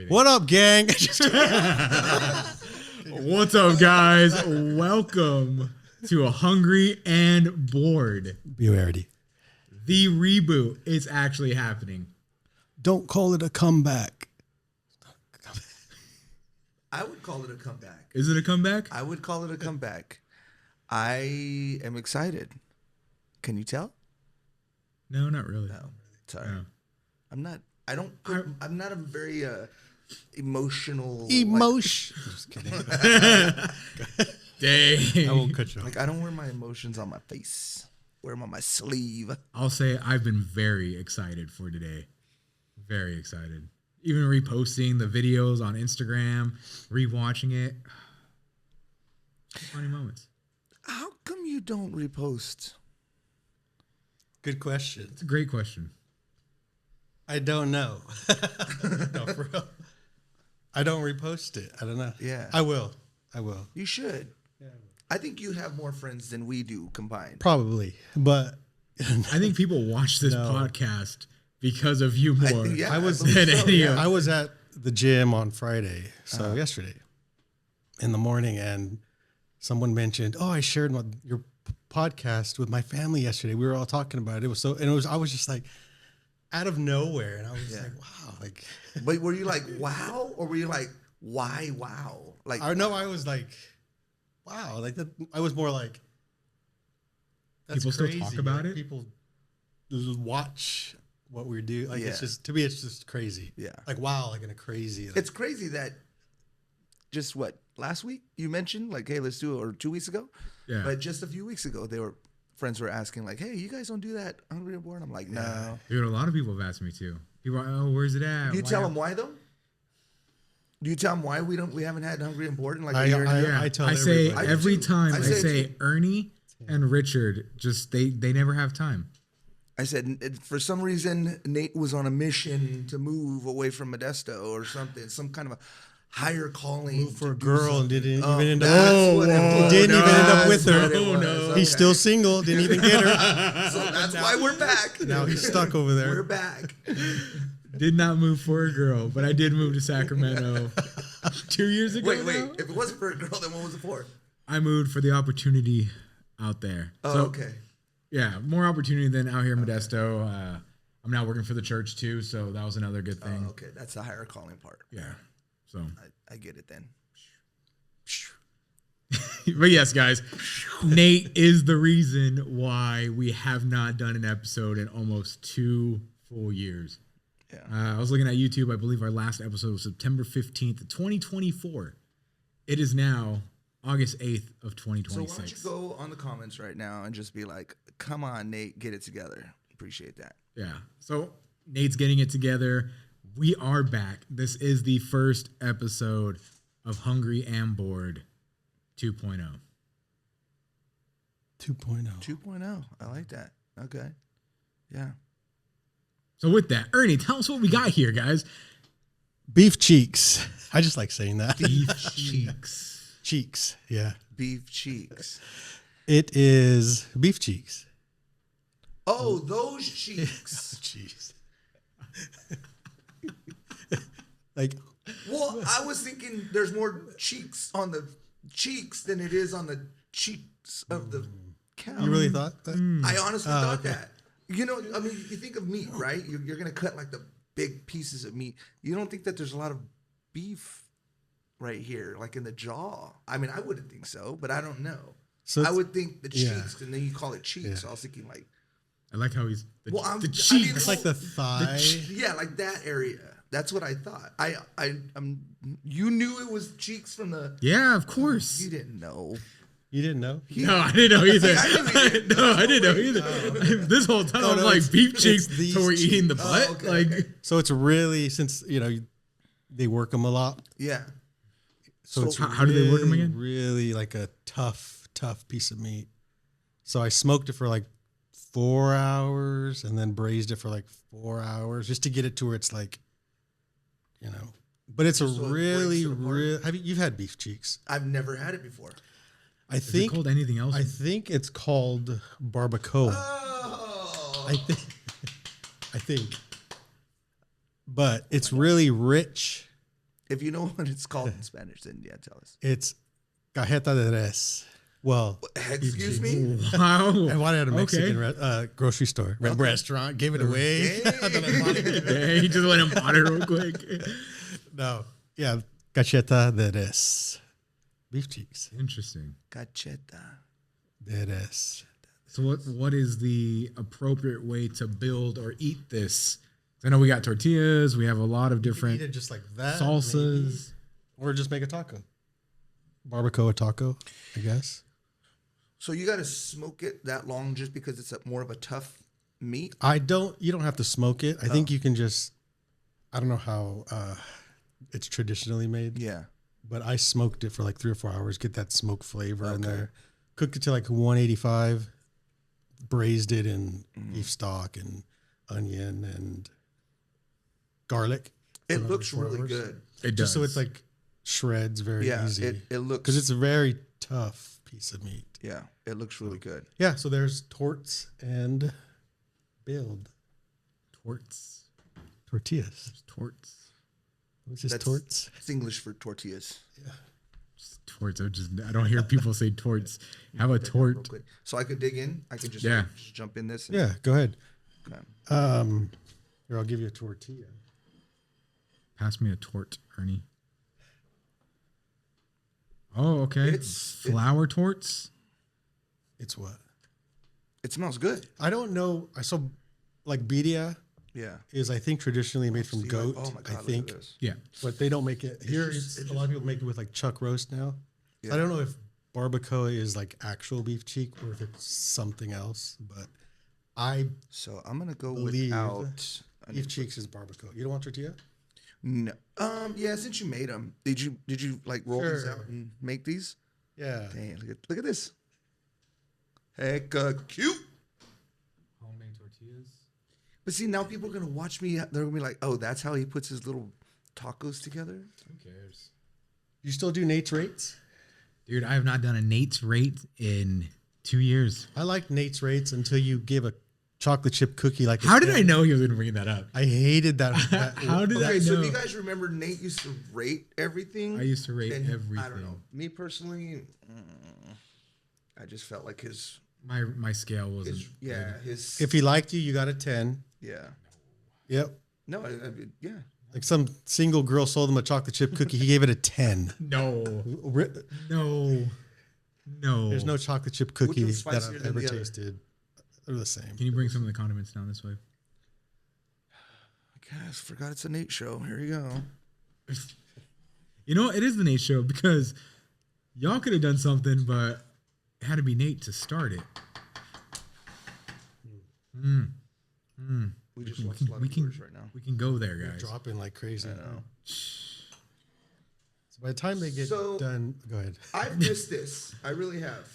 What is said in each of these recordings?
What up, gang? What's up, guys? Welcome to a Hungry and Bored. Beware-dy. The reboot is actually happening. Don't call it a comeback. I would call it a comeback. Is it a comeback? I would call it a comeback. I am excited. Can you tell? No, not really. No. Sorry. No. I'm not. I don't. I'm not a very emotional. Emotion. Just kidding. Dang. I won't cut you off. Like I don't wear my emotions on my face. Wear them on my sleeve. I'll say I've been very excited for today. Very excited. Even reposting the videos on Instagram, rewatching it. Funny moments. How come you don't repost? Good question. It's a great question. I don't know. No, for real. I don't repost it. I don't know. Yeah. I will. You should. Yeah. I think you have more friends than we do combined. Probably. But I think people watch this No. podcast because of you more. I was believe so, yeah. I was at the gym on Friday, so yesterday in the morning, and someone mentioned, "Oh, I shared your podcast with my family yesterday. We were all talking about it. It was so, and it was. I was just like, out of nowhere, and I was like, wow, like." But were you like, wow? Or were you like, why wow? Like, I know I was like, wow, like that. I was more like, that's People still crazy. talk about Like, it? People watch what we do. Like Yeah. it's just, to me, it's just crazy. Yeah. Like wow, like in a crazy. Like, it's crazy that just last week you mentioned like, hey, let's do it, or 2 weeks ago. Yeah. But just a few weeks ago, friends were asking like, hey, you guys don't do that Hungry and Bored? I'm like, no. Dude, a lot of people have asked me too. People are, oh, where's it at? Do you Why tell are- them why though? Do you tell them why we haven't had Hungry and Bored in like I- a year? and a half? Yeah, I tell say everybody. every I do too. time I I say say it Ernie and Richard, just they never have time. I said for some reason Nate was on a mission to move away from Modesto or something, some kind of a higher calling. moved for to a do girl and something. didn't Oh, even end up. that's what it was. Didn't even end up with That's her. what it Oh, was. no. Okay. He's still single. Didn't even get her. So that's why we're back. Now he's stuck over We're there. back. Did not move for a girl, but I did move to Sacramento 2 years ago. Wait. now. If it wasn't for a girl, then what was it for? I moved for the opportunity out there. Oh, So, okay. yeah, more opportunity than out here in Modesto. I'm now working for the church too, so that was another good thing. Oh, okay. That's the higher calling part. Yeah. So, I get it then. but yes, guys, Nate is the reason why we have not done an episode in almost 2 full years. Yeah. I was looking at YouTube. I believe our last episode was September 15th, 2024. It is now August 8th of So why don't 2026. you go on the comments right now and just be like, come on, Nate, get it together. Appreciate that. Yeah. So Nate's getting it together. We are back. This is the first episode of Hungry and Bored 2.0. 2.0. 2.0. I like that. Okay. Yeah. So with that, Ernie, tell us what we got here, guys. Beef cheeks. I just like saying that. Beef cheeks. Cheeks. Yeah. Beef cheeks. It is beef cheeks. Oh, those cheeks. Jeez. Like, Well, I was thinking there's more cheeks on the cheeks than it is on the cheeks of the cow. you really thought that? I honestly thought okay. that. You know, I mean, you think of meat, right? You're going to cut like the big pieces of meat. You don't think that there's a lot of beef right here, like in the jaw. I mean, I wouldn't think so, but I don't know. So I it's- would think the yeah. cheeks, and then you call it cheeks. Yeah. So I was thinking like, I like how he's the, Well, the I mean, cheeks. It's like the thigh. yeah, like that area. That's what I thought. You knew it was cheeks from the. Yeah, of course. You didn't know. You didn't know? No, I didn't know either. I knew he didn't. No, I didn't know either. This whole time, Oh, I'm no, like it's- beef it's cheeks, these so we're eating the cheeks. butt. Oh, okay, Like, okay. So it's really, since, they work them a lot. Yeah. So it's How do they work 'em really, again? Really like a tough piece of meat. So I smoked it for like 4 hours and then braised it for like 4 hours just to get it to where it's like, but it's a So it breaks really, it apart? real. You've had beef cheeks? I've never had it before. I is it think called anything else? I think it's called barbacoa. Oh. I think, but it's really rich If you know what it's called in Spanish, then yeah, tell us. It's cajeta de res. Well, Excuse me? Wow. I wanted at a Mexican Okay. grocery store, restaurant, gave it away. Yeah, he just went and bought it real quick. No, yeah, cacheta de res, beef cheeks Interesting. Cacheta. de res. So what is the appropriate way to build or eat this? I know we got tortillas. We have a lot of Eat different it just like that, salsas. maybe. Or just make a taco, barbacoa taco, I guess. So you got to smoke it that long just because it's more of a tough meat? You don't have to smoke it. I think you can just, I don't know how it's traditionally made, Yeah. but I smoked it for like 3 or 4 hours, get that smoke flavor in there. Cooked it to like 185, braised it in beef stock and onion and garlic. It for looks 4 really hours. good. It Just does. so it's like shreds very Yeah, easy. it looks Because it's a very tough piece of meat. yeah, it looks really good. Yeah, so there's torts and build torts. tortillas. Torts. What's this That's- torts? It's English for tortillas. Just torts. I don't hear people say torts. Have a Real tort. quick. So I could dig in. I could just, Yeah. just jump in this. And, Yeah, go ahead. Okay. Here, I'll give you a tortilla. Pass me a tort, Ernie. Oh, okay. Flour torts. It's what? It smells good. I don't know. I saw like birria Yeah. is I think traditionally made from See, goat. like, oh my God, I look think, at this. Yeah. but they don't make it here. just- A lot of people make it with like chuck roast now. Yeah. I don't know if barbacoa is like actual beef cheek or if it's something else. But I So I'm gonna go believe without beef cheeks is barbacoa. You don't want tortilla? No. Yeah. Since you made them, did you like roll these Sure. out and make these? Yeah. Dang! Look at this. Heck, cute. Homemade tortillas. But see, now people are gonna watch me. They're gonna be like, "Oh, that's how he puts his little tacos together." Who cares? You still do Nate's rates? Dude, I have not done a Nate's rate in 2 years. I like Nate's rates until you give a chocolate chip cookie like. a How did 10. I know he was going to bring that up? I hated that. How did I Okay, so know? if you guys remember, Nate used to rate everything. I used to rate and I don't everything. know. Me personally, I just felt like his My scale wasn't. his If he liked you, you got a 10. yeah. Yep. No, yeah. Like some single girl sold him a chocolate chip cookie. He gave it a 10. No. Ri- No. No. There's no chocolate chip cookie one's that spicier I've than ever the other? tasted. They're the same. Can you bring some of the condiments down this way? I guess forgot it's a Nate show. Here you go. You know, it is the Nate show because y'all could have done something, but it had to be Nate to start it. We just watched a lot We of can, viewers right now. we can go there, guys. Dropping like crazy. I know. So by the time they get So- done, go ahead. I've missed this. I really have.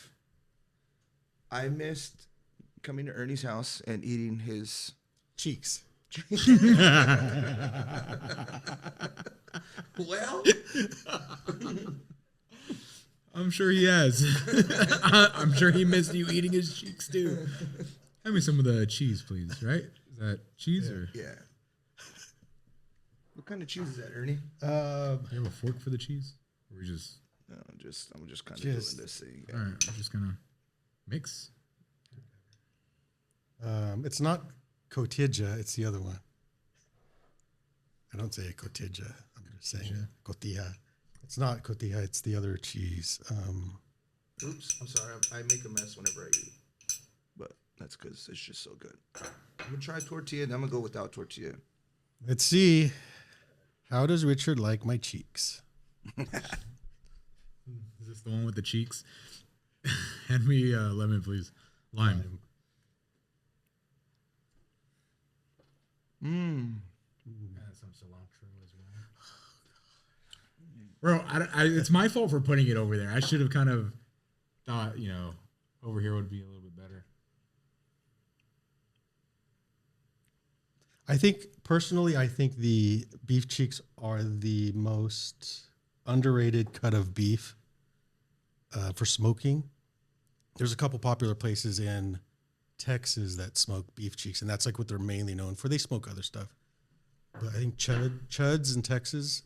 I missed coming to Ernie's house and eating his. Cheeks. Well, I'm sure he has. I'm sure he missed you eating his cheeks too. Have me some of the cheese, please. Right? Is that cheese or yeah. What kind of cheese is that, Ernie? you have a fork for the cheese? Or we just No, I'm just kind of Just- doing this thing. all right? I'm just gonna mix. It's not cotija. It's the other one. I don't say cotija. I'm just saying cotija. It's not cotija. It's the other cheese. Oops, I'm sorry. I make a mess whenever I eat, but that's because it's just so good. I'm gonna try tortilla, and I'm gonna go without tortilla. Let's see. How does Richard like my cheeks? Is this the one with the cheeks? Hand me lemon, please. Lime. Add some cilantro as well. Bro, it's my fault for putting it over there. I should have kind of thought, over here would be a little bit better. I think personally, I think the beef cheeks are the most underrated cut of beef for smoking. There's a couple popular places in Texas that smoke beef cheeks, and that's like what they're mainly known for. They smoke other stuff, but I think Chud's in Texas,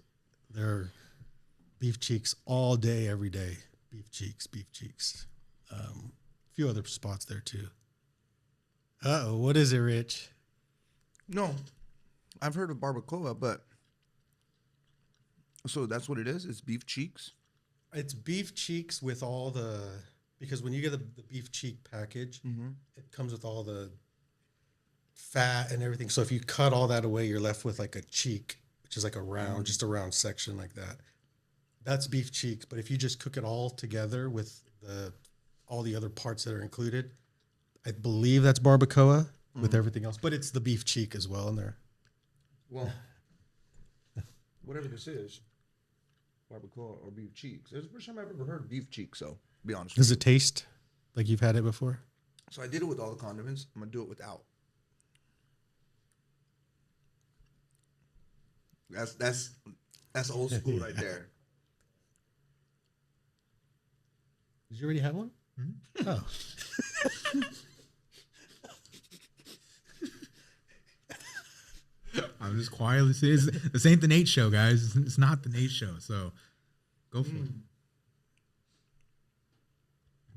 They're beef cheeks all day, every day. Beef cheeks, beef cheeks. A few other spots there too. Uh-oh, what is it, Rich? No, I've heard of barbacoa, but so that's what it is. It's beef cheeks. It's beef cheeks with all the, because when you get the beef cheek package, it comes with all the fat and everything. So if you cut all that away, you're left with like a cheek, which is like a round, just a round section like that. That's beef cheeks. But if you just cook it all together with all the other parts that are included, I believe that's barbacoa with everything else. But it's the beef cheek as well in there. Well, whatever this is, barbacoa or beef cheeks. It's the first time I've ever heard beef cheeks. So, to be honest. Does it taste like you've had it before? So I did it with all the condiments. I'm gonna do it without. That's old school right there. Did you already have one? Oh. I'm just quietly saying this ain't the Nate show, guys. It's not the Nate show. So go for it.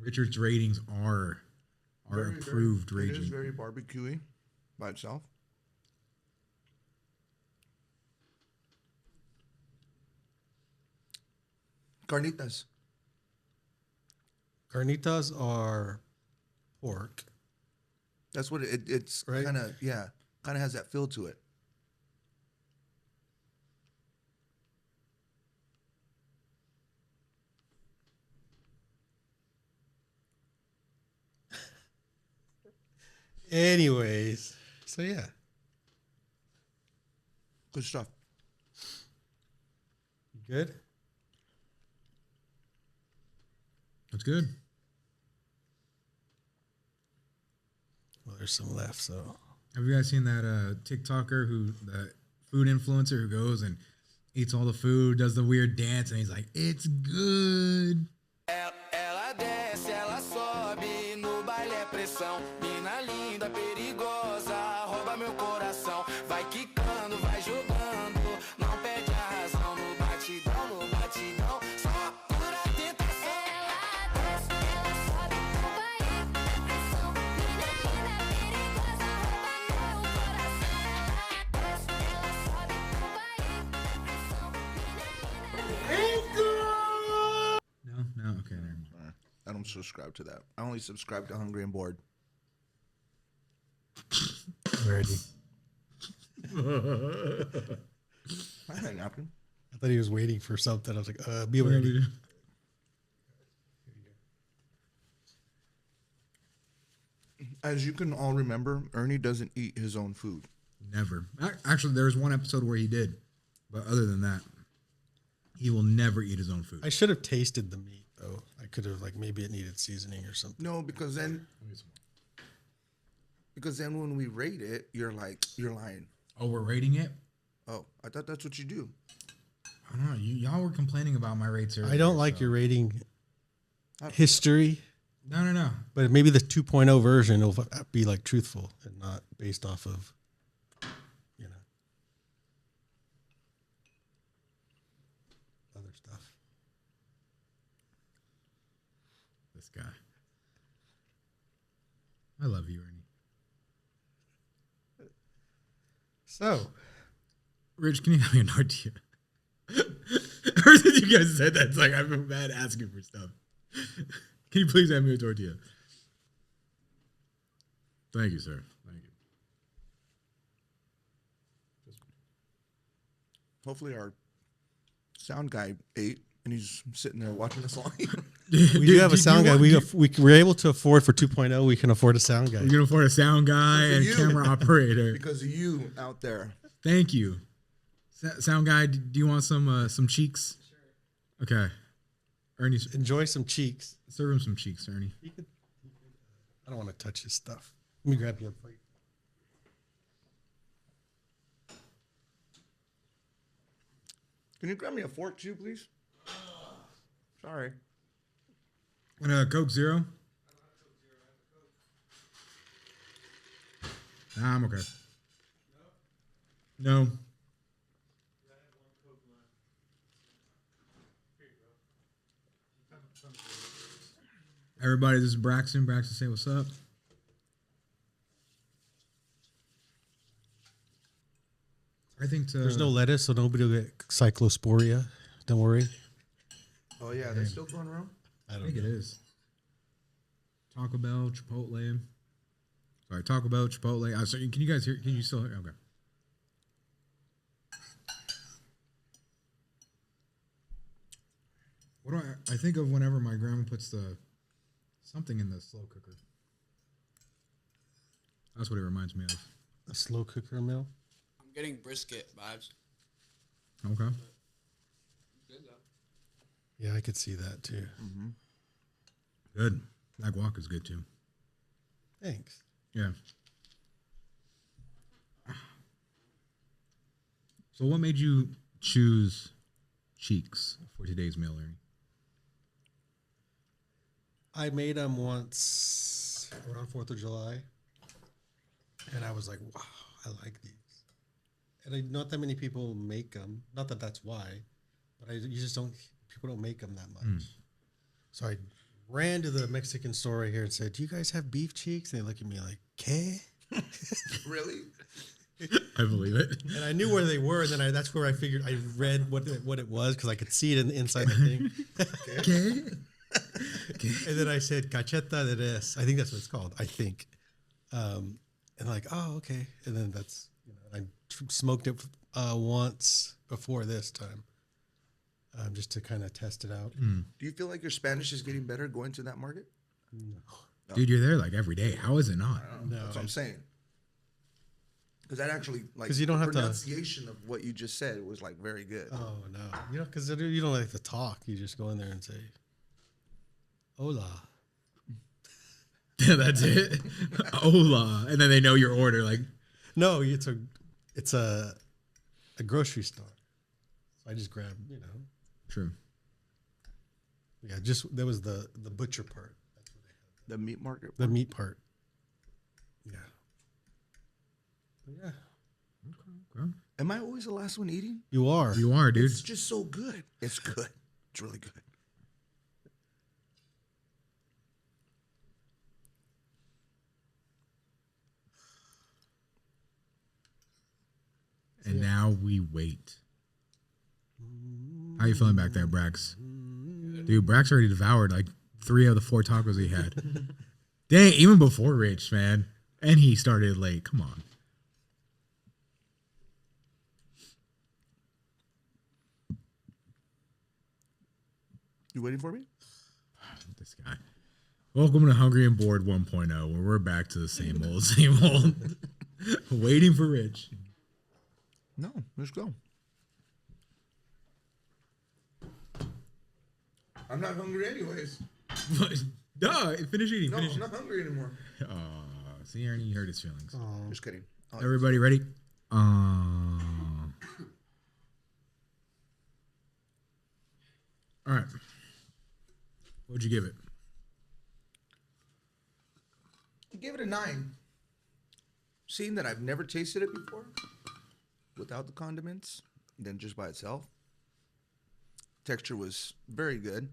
Richard's ratings are approved It ratings. is very barbecuey by itself. Carnitas. Carnitas are pork. That's what it's Right. kind of has that feel to it. Anyways, so yeah. Good stuff. You good? That's good. Well, there's some left, so. Have you guys seen that TikToker the food influencer who goes and eats all the food, does the weird dance, and he's like, "It's good." Ela desce, ela sobe, no baile é pressão. Mina linda, perigosa, rouba meu coração. Vai quicando, vai jogando, não perde a razão. No batidão, só pura tentação. Ela desce, ela sobe, no baile é pressão. Mina linda, perigosa, rouba meu coração. Ela desce, ela sobe, no baile é pressão. No, okay, never mind. I don't subscribe to that. I only subscribe to Hungry and Bored. Ready. I had a napkin. I thought he was waiting for something. I was like, be ready. As you can all remember, Ernie doesn't eat his own food. Never. Actually, there was one episode where he did, but other than that, he will never eat his own food. I should have tasted the meat, though. I could have, like, maybe it needed seasoning or something. No, because then when we rate it, you're like, you're lying. Oh, we're rating it? Oh, I thought that's what you do. I don't know. Y'all were complaining about my rates earlier. I don't like your rating history, No. but maybe the 2.0 version will be, like, truthful and not based off of, other stuff. This guy. I love you, Ernie. So, Rich, can you have me a tortilla? Ever since you guys said that, it's like I feel bad asking for stuff. Can you please have me a tortilla? Thank you, sir. Thank you. Hopefully our sound guy ate and he's sitting there watching us all. we do have a sound guy. We're able to afford for 2.0. We can afford a sound guy. You can afford a sound guy and you. camera operator. Because of you out there. Thank you. Sound guy, do you want some cheeks? Sure. Okay. Ernie, Enjoy some cheeks. serve him some cheeks, Ernie. I don't want to touch his stuff. Let me grab you a plate. Can you grab me a fork too, please? Sorry. And a Coke Zero? Nah, I'm okay. No. Everybody, this is Braxton. Braxton, say what's up. I think There's no lettuce, so nobody will get cyclosporia. Don't worry. Oh yeah, they're still going around. I think it is. Taco Bell, Chipotle. Sorry, Taco Bell, Chipotle. So can you guys hear? Can you still hear? Okay. What do I think of whenever my grandma puts something in the slow cooker? That's what it reminds me of. A slow cooker meal. I'm getting brisket vibes. Okay. Good though. Yeah, I could see that too. Good. That guac is good too. Thanks. Yeah. So what made you choose Cheeks for today's meal, Larry? I made them once around 4th of July, and I was like, wow, I like these. And not that many people make them. Not that that's why, but you just don't, people don't make them that much. So I ran to the Mexican store right here and said, do you guys have beef cheeks? And they look at me like, ¿qué? Really? I believe it. And I knew where they were, and then that's where I figured I read what it was because I could see it inside the thing. Okay. And then I said cacheta de res. I think that's what it's called. I think. And like, oh, okay. And then that's I smoked it once before this time, just to kind of test it out. Do you feel like your Spanish is getting better going to that market? Dude, you're there like every day. How is it not? No, That's what I'm saying. Because that actually, like, 'Cause you don't have to- pronunciation of what you just said was like very good. Oh no, because you don't like to talk. You just go in there and say, "Hola." That's it. Hola. And then they know your order. Like, No, it's a grocery store. So I just grabbed, true. yeah, just that was the butcher part. That's what they had. The meat market. The meat part. Yeah. But yeah, Okay. Am I always the last one eating? you are. You are, dude. It's just so good. It's good. It's really good. And now we wait. How you feeling back there, Brax? Dude, Brax already devoured like 3 of the 4 tacos he had. Dang, even before Rich, man. And he started late. Come on. You waiting for me? This guy. Welcome to Hungry and Bored 1.0, where we're back to the same old, same old. Waiting for Rich. No, let's go. I'm not hungry anyways. Duh, finish eating. No, Finish. I'm not hungry anymore. See, Ernie, you hurt his feelings. Just kidding. Everybody ready? All right. What'd you give it? Give it a 9. Seeing that I've never tasted it before, without the condiments, then just by itself. Texture was very good.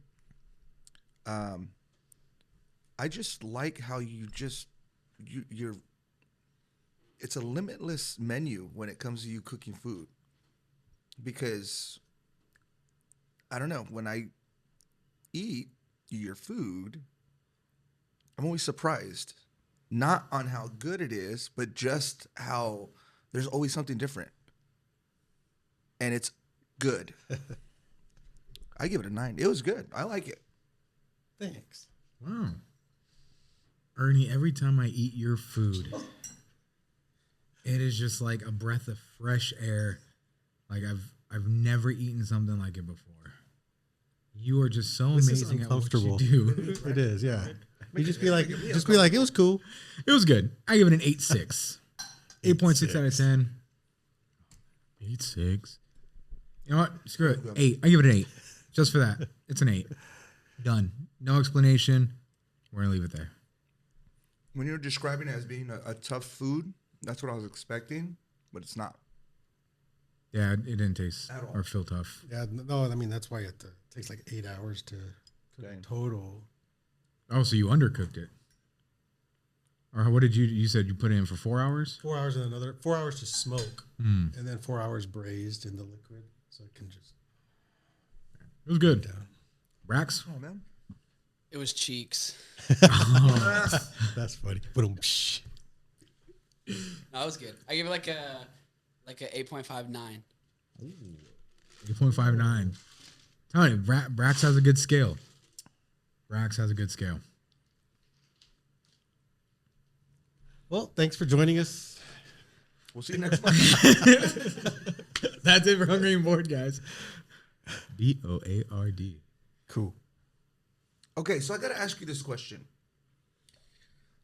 I just like how you're. It's a limitless menu when it comes to you cooking food, because I don't know, when I eat your food, I'm always surprised. Not on how good it is, but just how there's always something different. And it's good. I give it a 9. It was good. I like it. Thanks. Wow. Ernie, every time I eat your food, it is just like a breath of fresh air. Like I've never eaten something like it before. You are just so This is amazing at what you uncomfortable. do. It is, yeah. You just be like, it was cool. It was good. I give it an 8.6. 8.6 out of 10. 8.6. You know what? Screw it. 8. I give it an 8. Just for that. It's an 8. Done. No explanation. We're going to leave it there. When you're describing it as being a tough food, that's what I was expecting, but it's not. Yeah, it didn't taste At all. or feel tough. Yeah, no, I mean, that's why it takes like 8 hours to Dang. Total. Oh, so you undercooked it. Or what did you said you put it in for 4 hours? 4 hours and another 4 hours to smoke, and then 4 hours braised in the liquid, so it can just It was good. down. Brax? Oh man. It was cheeks. That's funny. Boom. No, it was good. I give it like a 8.59. 8.59. Tell you, Brax has a good scale. Brax has a good scale. Well, thanks for joining us. We'll see you next month. That's it for Hungry and Bored, guys. BOARD. Cool. Okay, so I got to ask you this question.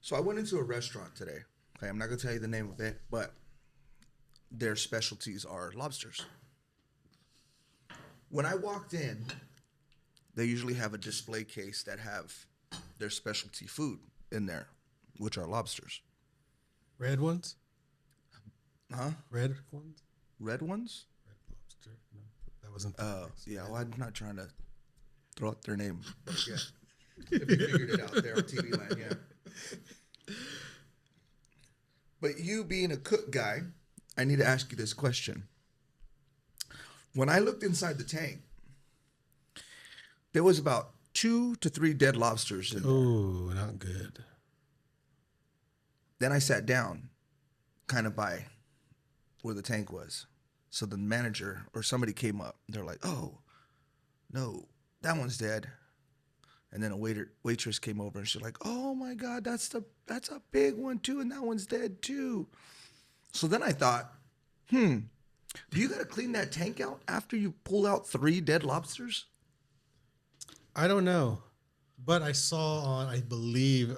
So I went into a restaurant today. Okay, I'm not going to tell you the name of it, but their specialties are lobsters. When I walked in, they usually have a display case that have their specialty food in there, which are lobsters. Red ones? Huh? Red ones? Red ones? Red lobster. No, that wasn't. Oh, yeah. Well, I'm not trying to throw out their name. But yeah. If you figured it out there on TV Land, yeah. But you being a cook guy, I need to ask you this question. When I looked inside the tank, there was about 2 to 3 dead lobsters in there. Oh, not good. Then I sat down kind of by where the tank was. So the manager or somebody came up. They're like, oh, no, that one's dead. And then a waitress came over and she's like, oh my God, that's a big one too. And that one's dead too. So then I thought, do you got to clean that tank out after you pull out 3 dead lobsters? I don't know, but I saw on, I believe,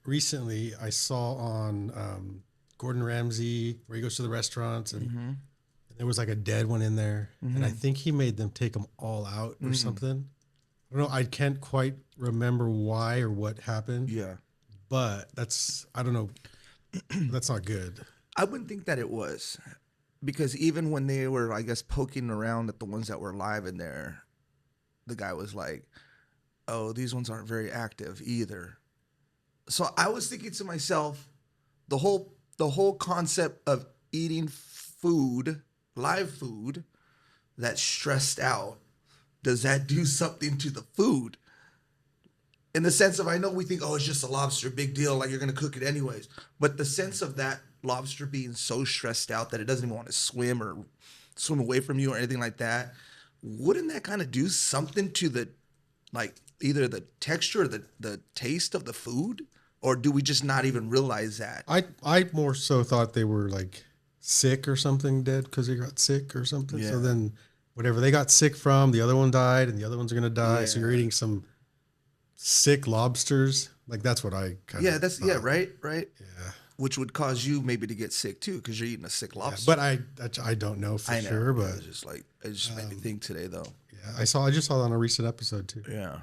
recently I saw on Gordon Ramsay where he goes to the restaurants and there was like a dead one in there, and I think he made them take them all out or something. I don't know. I can't quite remember why or what happened. Yeah. But I don't know. That's not good. I wouldn't think that it was, because even when they were, I guess, poking around at the ones that were live in there, the guy was like, oh, these ones aren't very active either. So I was thinking to myself, the whole concept of eating food, live food, that's stressed out, does that do something to the food? In the sense of, I know we think, oh, it's just a lobster, big deal, like you're going to cook it anyways. But the sense of that lobster being so stressed out that it doesn't even want to swim or swim away from you or anything like that, wouldn't that kind of do something to the, like, either the texture or the taste of the food? Or do we just not even realize that? I more so thought they were like sick or something, dead because they got sick or something. Yeah. So then whatever they got sick from, the other one died and the other ones are going to die. So you're eating some sick lobsters. Like that's what I kind of thought. Right. Yeah. Which would cause you maybe to get sick too, because you're eating a sick lobster. But I don't know for I know, sure. But it just made me think today though. yeah, I just saw it on a recent episode too. Yeah,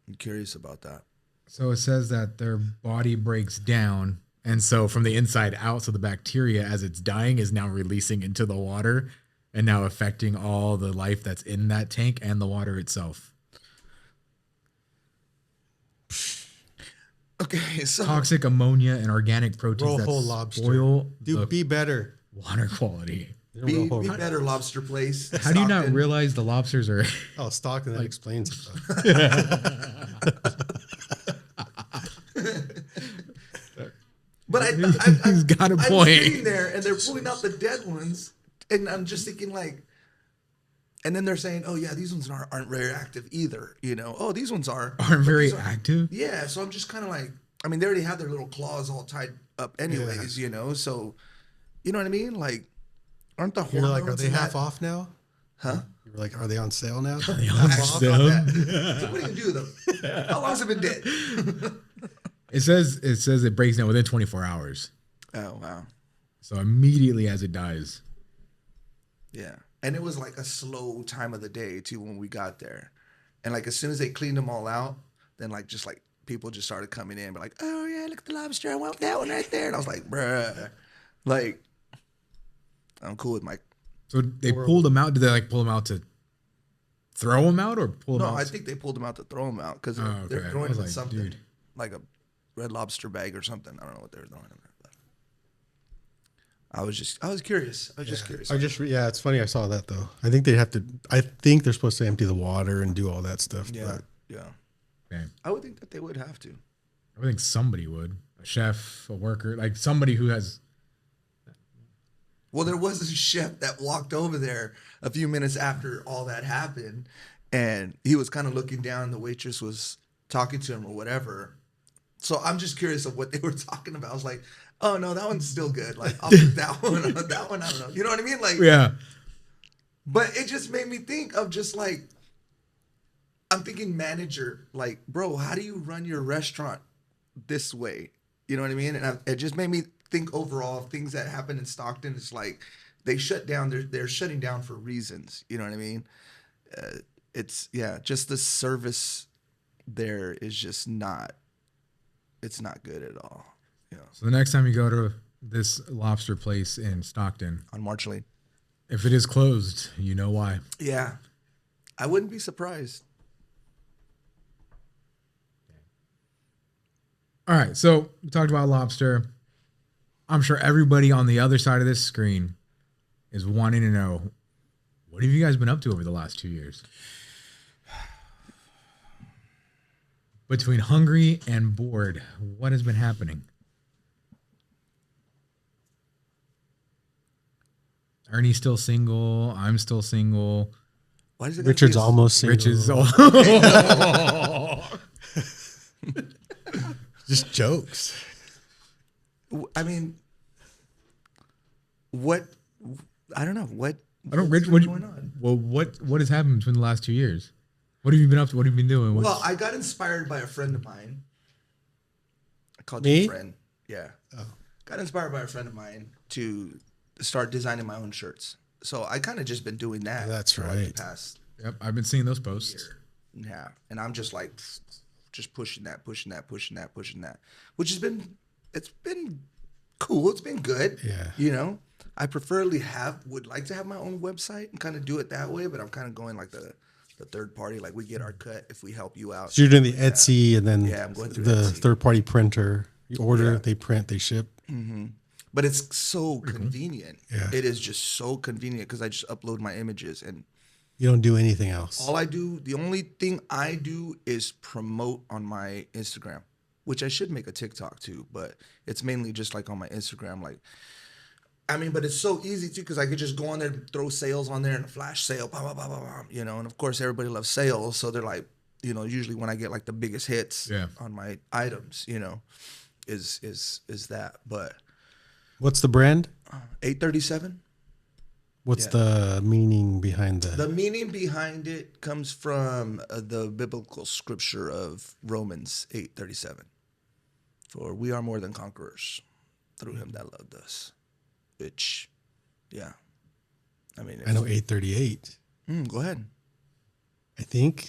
I'm curious about that. So it says that their body breaks down. And so from the inside out, so the bacteria, as it's dying, is now releasing into the water and now affecting all the life that's in that tank and the water itself. Okay, so Toxic ammonia and organic proteins Roll that whole lobster. spoil Dude, the be better. water quality. be better, lobster place. How do you not Stockton. realize the lobsters are... Oh, Stockton, that explains it. Though. But He's got a I'm point. sitting there and they're pulling out the dead ones, and I'm just thinking like, and then they're saying, oh yeah, these ones aren't very active either. You know, oh these ones are Aren't very these are- active? Yeah, so I'm just kind of like, I mean, they already have their little claws all tied up anyways, you know, so you know what I mean? Like, aren't the You're hormones like, are they in half that- off now? Huh? You were like, are they on sale now? They on I thought sale? about that. So what do you do with them? How long's it been dead? It says it breaks down within 24 hours. Oh wow. So immediately as it dies. Yeah. And it was like a slow time of the day too when we got there. And like as soon as they cleaned them all out, then like just like people just started coming in, but like, oh yeah, look at the lobster. I want that one right there. And I was like, bruh. Like, I'm cool with Mike. So they pulled them out. Did they like pull them out to throw them out or pull them No, out? I think they pulled him out to throw him out because Oh, they're okay. I throwing was him in like, something dude. like a Red Lobster bag or something. I don't know what they were throwing him in. But I was curious. I was just curious. Yeah, it's funny. I saw that though. I think they're supposed to empty the water and do all that stuff. Yeah, but yeah. Okay. I would think that they would have to. I would think somebody would. A chef, a worker, like somebody who has. Well, there was a chef that walked over there a few minutes after all that happened, and he was kind of looking down. The waitress was talking to him or whatever. So I'm just curious of what they were talking about. I was like, oh no, that one's still good. Like I'll pick that one. That one, I don't know. You know what I mean? Like, Yeah. but it just made me think of just like, I'm thinking manager, like, bro, how do you run your restaurant this way? You know what I mean? And it just made me think overall of things that happen in Stockton. It's like they shut down. They're shutting down for reasons. You know what I mean? Just the service there is just not. It's not good at all. You know, So the next time you go to this lobster place in Stockton, on March Lane. if it is closed, you know why. Yeah, I wouldn't be surprised. All right. So we talked about lobster. I'm sure everybody on the other side of this screen is wanting to know, what have you guys been up to over the last 2 years? Between hungry and bored, what has been happening? Ernie's still single. I'm still single. Why does it gotta Richard's be a- almost single. Rich is all. just jokes. I mean, what? I don't know what. I don't. what's Rich, been going on? Well, what has happened between the last 2 years? What have you been up to? What have you been doing? Well, I got inspired by a friend of mine. I called Me? you a friend. Yeah. Got inspired by a friend of mine to start designing my own shirts. So I kind of just been doing that. That's for like right. the past Yep, I've been seeing those posts. year. Yeah. And I'm just like, just pushing that, which has been, it's been cool. It's been good. Yeah. You know, I would like to have my own website and kind of do it that way, but I'm kind of going like the third party, like we get our cut if we help you out. So you're doing the Etsy and then Yeah, I'm going through the Etsy. third party printer. You order, Yeah. they print, they ship. But it's so convenient. Yeah. It is just so convenient because I just upload my images and You don't do anything else. the only thing I do is promote on my Instagram, which I should make a TikTok too, but it's mainly just like on my Instagram. Like, I mean, but it's so easy too because I could just go on there, throw sales on there and a flash sale, blah, blah, blah, blah, blah, you know, and of course everybody loves sales. So they're like, you know, usually when I get like the biggest hits Yeah. on my items, you know, is that. But What's the brand? 837. What's the meaning behind that? The meaning behind it comes from the biblical scripture of Romans 8:37. For we are more than conquerors through him that loved us. Which, yeah. I mean, I know 838. Go ahead. I think.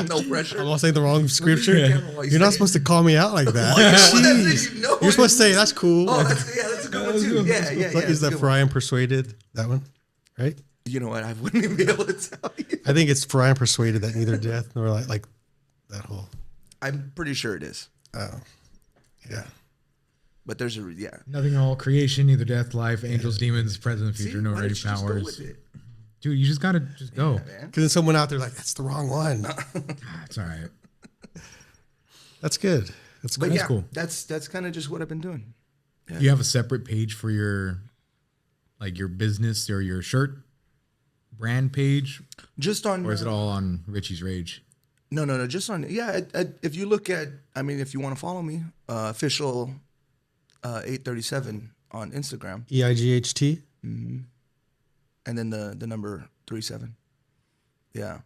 No pressure. I'm not saying the wrong scripture. Yeah. While you You're not say supposed to call me out like that. Well, that's Jeez. it, you know You're supposed to it. say that's cool. Oh, that's a good one too. Yeah. Is it's a that good for one. I am persuaded? That one, right? You know what? I wouldn't even be able to tell you. I think it's for I am persuaded that neither death nor like that whole. I'm pretty sure it is. Oh, yeah. But there's a, yeah. Nothing in all creation, neither death, life, angels, demons, present, See, future, no why ready don't you just go powers. with it? Dude, you just gotta just go. Man. Because then someone out there like that's the wrong one. It's all right. That's good. That's But good. yeah, cool. that's kind of just what I've been doing. You have a separate page for your business or your shirt brand page, Just on, or is it all on Richie's Rage? no, just on, yeah. If you look at, I mean, if you want to follow me, official 837 on Instagram, EIGHT. and then the number 37. Yeah.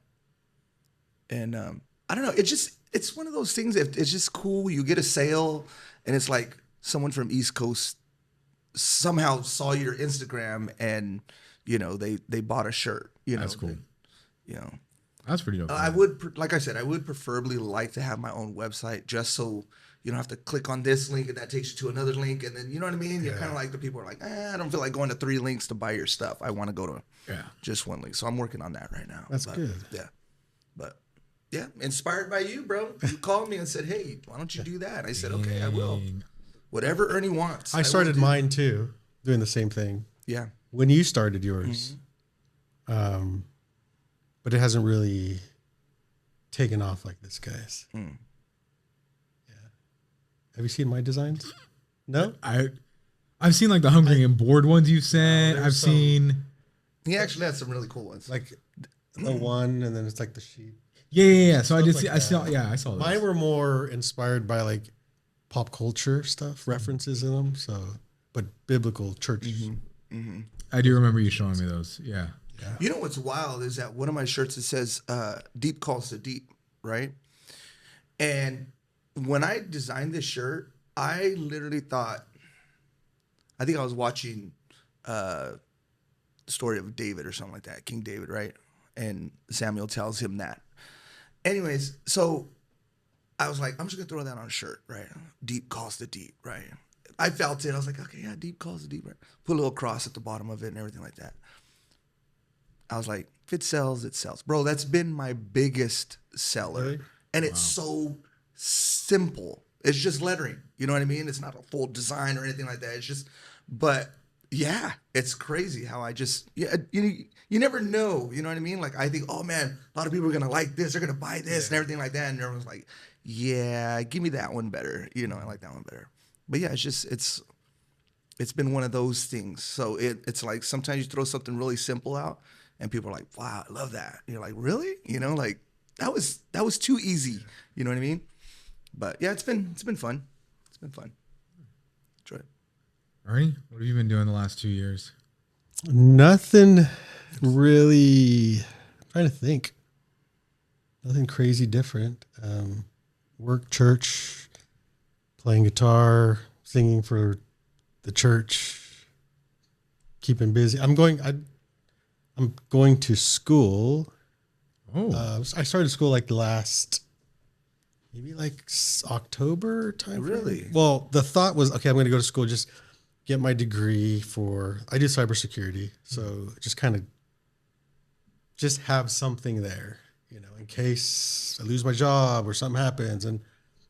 And I don't know. It's one of those things. It's just cool. You get a sale, and it's like someone from East Coast somehow saw your Instagram, and you know they bought a shirt. You know, That's cool. You know, That's pretty dope. I would, like I said, I would preferably like to have my own website just so you don't have to click on this link and that takes you to another link. And then, you know what I mean? You're kind of like the people are like, I don't feel like going to 3 links to buy your stuff. I want to go to just 1 link. So I'm working on that right now. That's good. Yeah. But yeah, inspired by you, bro. You called me and said, hey, why don't you do that? I said, okay, I will. Whatever Ernie wants. I will started do. mine too, doing the same thing. Yeah. When you started yours, but it hasn't really taken off like this guy's. Yeah. Have you seen my designs? No. I've seen like the Hungry and Bored ones you sent. I've seen. He actually had some really cool ones. Like the one, and then it's like the sheep. Yeah. So I did Stuff see. like I saw. that. Yeah, I saw. Mine Those. were more inspired by like pop culture stuff, references in them. So, but biblical church. I do remember you showing me those. Yeah. You know what's wild is that one of my shirts, it says deep calls to deep, right? And when I designed this shirt, I literally thought, I think I was watching the story of David or something like that, King David, right? And Samuel tells him that. Anyways, so I was like, I'm just gonna throw that on a shirt, right? Deep calls to deep, right? I felt it. I was like, okay, yeah, deep calls to deep, right? Put a little cross at the bottom of it and everything like that. I was like, if it sells, it sells. Bro, that's been my biggest seller. Really? And it's so simple. It's just lettering. You know what I mean? It's not a full design or anything like that. It's just, but yeah, it's crazy how I just, you never know. You know what I mean? Like I think, oh man, a lot of people are going to like this. They're going to buy this and everything like that. And everyone's like, yeah, give me that one better. You know, I like that one better. But yeah, it's just, it's been one of those things. So it's like sometimes you throw something really simple out and people are like, wow, I love that. And you're like, really? You know, like that was too easy. You know what I mean? But yeah, it's been fun. It's been fun. Enjoy it. Ernie, what have you been doing the last 2 years? Nothing really. I'm trying to think. Nothing crazy different. Work, church, playing guitar, singing for the church, keeping busy. I'm going to school. Oh, I started school like maybe like October time. Really? Well, the thought was, okay, I'm going to go to school, just get my degree I do cybersecurity. So just kind of just have something there, you know, in case I lose my job or something happens. And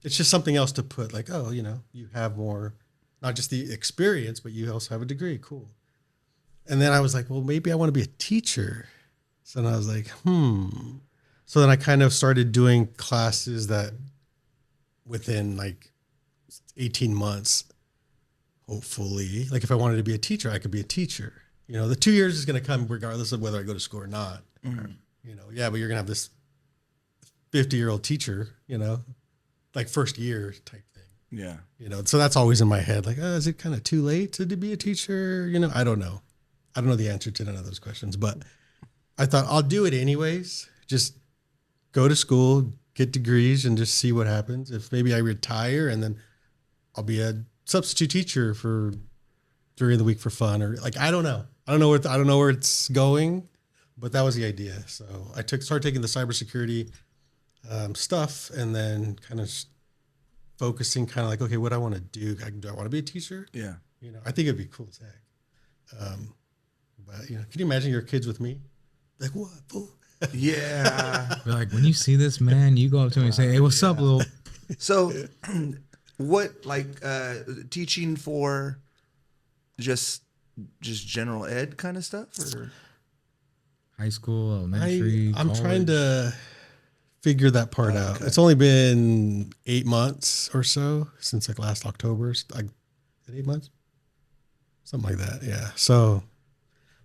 it's just something else to put like, oh, you know, you have more, not just the experience, but you also have a degree. Cool. And then I was like, well, maybe I want to be a teacher. So then I was like, So then I kind of started doing classes that within like 18 months, hopefully, like if I wanted to be a teacher, I could be a teacher. You know, the 2 years is going to come regardless of whether I go to school or not. You know, yeah, but you're going to have this 50-year-old teacher, you know, like first year type thing. Yeah. You know, so that's always in my head. Like, is it kind of too late to be a teacher? You know, I don't know. I don't know the answer to none of those questions, but I thought I'll do it anyways. Just go to school, get degrees, and just see what happens. If maybe I retire and then I'll be a substitute teacher during the week for fun, or like I don't know. I don't know where it's going, but that was the idea. So I started taking the cybersecurity stuff, and then kind of focusing, kind of like, okay, what do I want to do? Do I want to be a teacher? Yeah. You know, I think it'd be cool as heck. But you know, can you imagine your kids with me? Like, what, fool? Yeah. Be like, when you see this man, you go up to him and say, "Hey, what's up, little?" So what, like teaching for just general ed kind of stuff? Or? High school, elementary. I'm college? trying to figure that part out. It's only been 8 months or so since like last October. Like 8 months, something like that. Yeah. So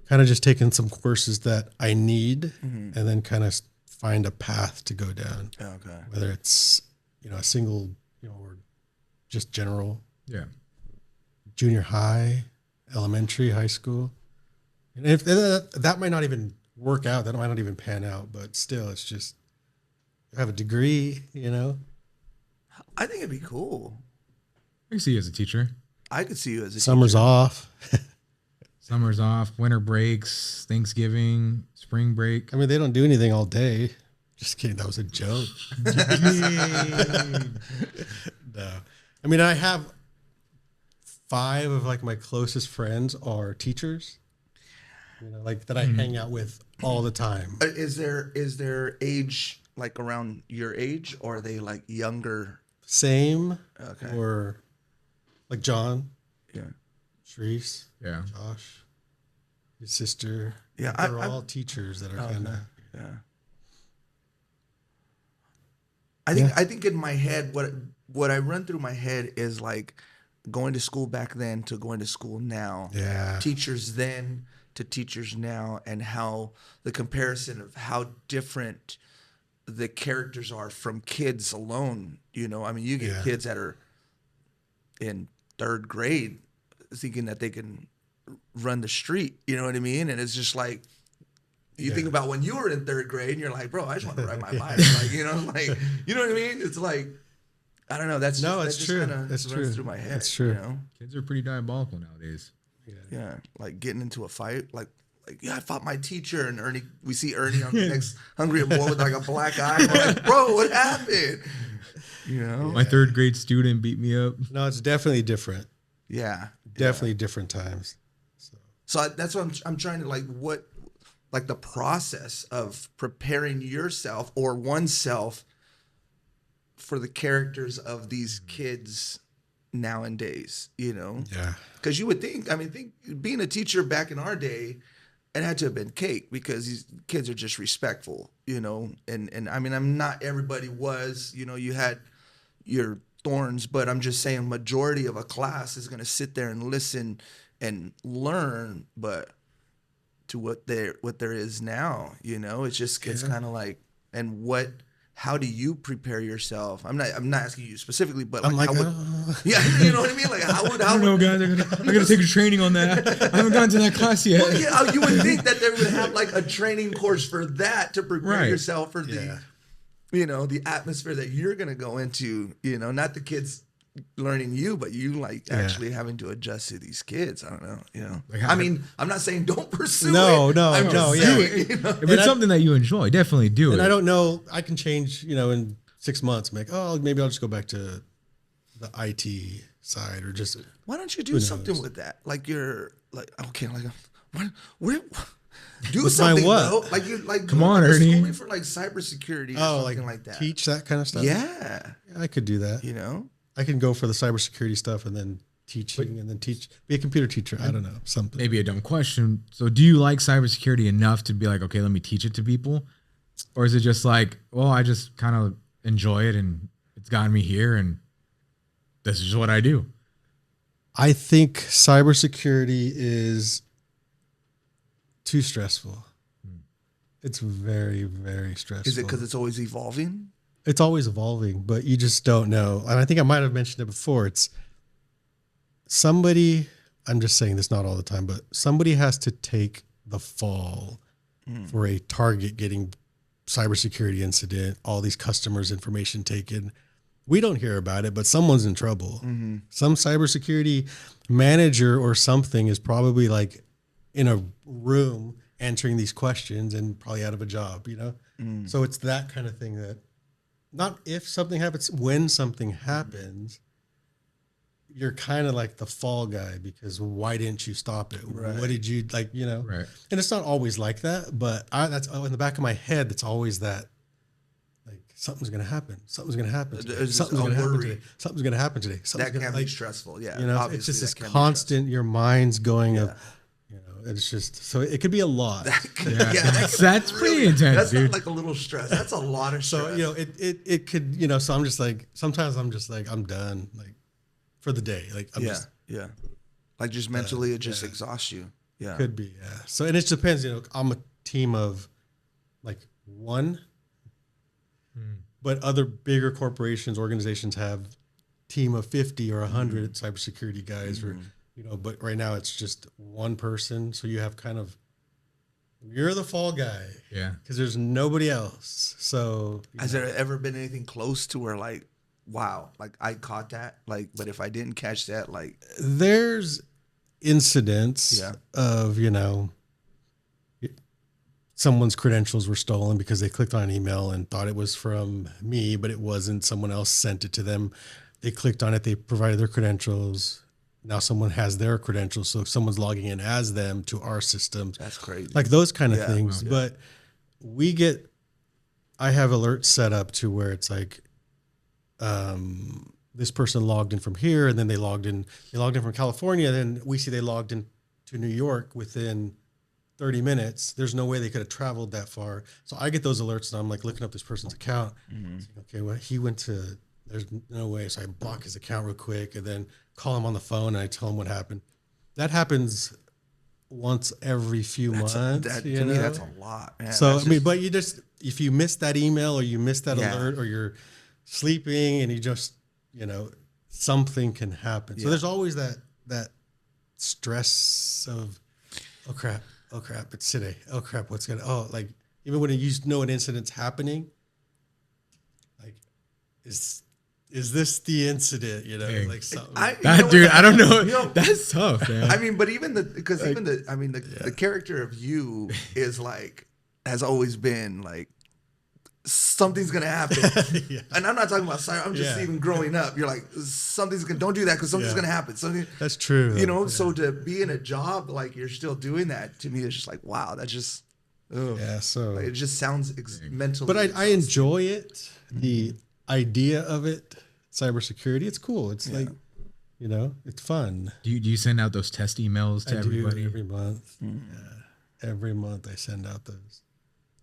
kind of just taking some courses that I need, and then kind of find a path to go down. Okay. Whether it's, you know, a single, you know, or just general, Yeah. junior high, elementary, high school. And if that might not even work out, that might not even pan out, but still, it's just, I have a degree, you know. I think it'd be cool. I can see you as a teacher. I could see you as a Summer's off. Summer's off, winter breaks, Thanksgiving, spring break. I mean, they don't do anything all day. Just kidding. That was a joke. No. I mean, I have 5 of like my closest friends are teachers, like that I hang out with all the time. Is there age like around your age, or are they like younger? Same. Okay. Or like John, Yeah. Sharice, Yeah. Josh, his sister. Yeah, They're I- all teachers that are kind of. Yeah. I think in my head, what I run through my head is like going to school back then to going to school now. Yeah. Teachers then to teachers now, and how the comparison of how different the characters are from kids alone. I mean, you get Yeah. kids that are in 3rd grade thinking that they can run the street. You know what I mean? And it's just like, you think about when you were in 3rd grade and you're like, bro, I just want to ride my bike. Like, you know what I mean? It's like, I don't know. That's No, just, it's that true. Just kinda That's runs true. through my head. That's true. You know? Kids are pretty diabolical nowadays. Yeah. Like getting into a fight. Like, yeah, I fought my teacher, and we see Ernie on the next Hungry and Boy with like a black eye. We're like, bro, what happened? My 3rd grade student beat me up. No, it's definitely different. Yeah. Definitely different times. So that's what I'm trying to like the process of preparing yourself or oneself for the characters of these kids nowadays, Yeah. because you would think being a teacher back in our day, it had to have been cake, because these kids are just respectful, and I mean, I'm not everybody was, you had your thorns, but I'm just saying majority of a class is going to sit there and listen and learn, but to what there is now, it's just it's kind of like, and how do you prepare yourself? I'm not asking you specifically, but I'm like, yeah, you know what I mean? Like how would I don't know, guys. I gotta take a training on that. I haven't gotten to that class yet. well, yeah, you would think that they would have like a training course for that to prepare Right. yourself for the the atmosphere that you're gonna go into, not the kids learning you, but you like actually having to adjust to these kids. I don't know, Like how- I mean, I'm not saying don't pursue No, it. no, I'm no, just yeah. saying, If it's something that you enjoy, definitely do And it. I don't know. I can change, in 6 months. I'm like, maybe I'll just go back to the IT side, or just Why don't you do something with that? Like you're like, okay, like where do With something, my what? bro. Like you like Come on, Ernie. schooling for like cybersecurity or something like that. teach that kind of stuff. Yeah, I could do that. I can go for the cybersecurity stuff and then teaching, and then be a computer teacher. I don't know, something. Maybe a dumb question. So, do you like cybersecurity enough to be like, okay, let me teach it to people? Or is it just like, well, I just kind of enjoy it and it's gotten me here and this is just what I do? I think cybersecurity is too stressful. It's very, very stressful. is it because it's always evolving? It's always evolving, but you just don't know. And I think I might have mentioned it before. It's somebody, I'm just saying this not all the time, but somebody has to take the fall for a target getting cybersecurity incident, all these customers' information taken. We don't hear about it, but someone's in trouble. Some cybersecurity manager or something is probably like in a room answering these questions and probably out of a job, So it's that kind of thing that, not if something happens, when something happens, you're kind of like the fall guy, because why didn't you stop it? Right. What did you like, Right. And it's not always like that, but that's in the back of my head. That's always that, like, something's going to happen. Something's going to happen. Today. There's Something's a going to happen worry. today. Something's going to happen today. Something's That gonna, can be stressful. Yeah, it's obviously just this that can be constant, your mind's going of, it's just, so it could be a lot. stressful. Yeah. that That's can pretty intense, That's dude. not like a little stress. That's a lot of stress. So, it could, so I'm just like, sometimes I'm just like, I'm done, like, for the day. Like, I'm just, yeah. Like just mentally, it just exhausts you. Yeah. could be, yeah. So, and it depends, I'm a team of like one, but other bigger corporations, organizations have team of 50 or 100 cybersecurity guys, or, but right now it's just one person. So you have you're the fall guy. Yeah. Because there's nobody else. So Has there ever been anything close to where like, wow, like I caught that, like, but if I didn't catch that, like, there's incidents Yeah. of, someone's credentials were stolen because they clicked on an email and thought it was from me, but it wasn't. Someone else sent it to them. They clicked on it. They provided their credentials. Now someone has their credentials. So someone's logging in as them to our systems. That's crazy. Like those kind of Yeah. things. But I have alerts set up to where it's like, this person logged in from here, and then they logged in from California. Then we see they logged in to New York within 30 minutes. There's no way they could have traveled that far. So I get those alerts, and I'm like looking up this person's account. Okay, well, he went to, there's no way. So I block his account real quick and then call him on the phone and I tell him what happened. That happens once every few months. To you me, know? that's a lot. Man. So, That's I mean, just- but you just, if you miss that email or you miss that Yeah. alert or you're sleeping and you just, something can happen. So Yeah. there's always that stress of, oh crap, it's today. Oh crap, like even when you know an incident's happening, like, is this the incident? Dang. Like something. Dude, I don't know. You know- That's tough, man. I mean, but even the character of you is like, has always been like, something's gonna happen. Yeah. And I'm not talking about cyber. I'm just Yeah. even growing up. You're like, don't do that because something's Yeah. gonna happen. Something, That's true. though. So to be in a job like you're still doing that, to me, it's just like, wow, that's just, ugh. Yeah. So, Like, it just sounds mentally. but I exhausting. enjoy it. The idea of it, cybersecurity, it's cool. It's like, it's fun. do you send out those test emails to I everybody? do every month. Yeah. Every month I send out those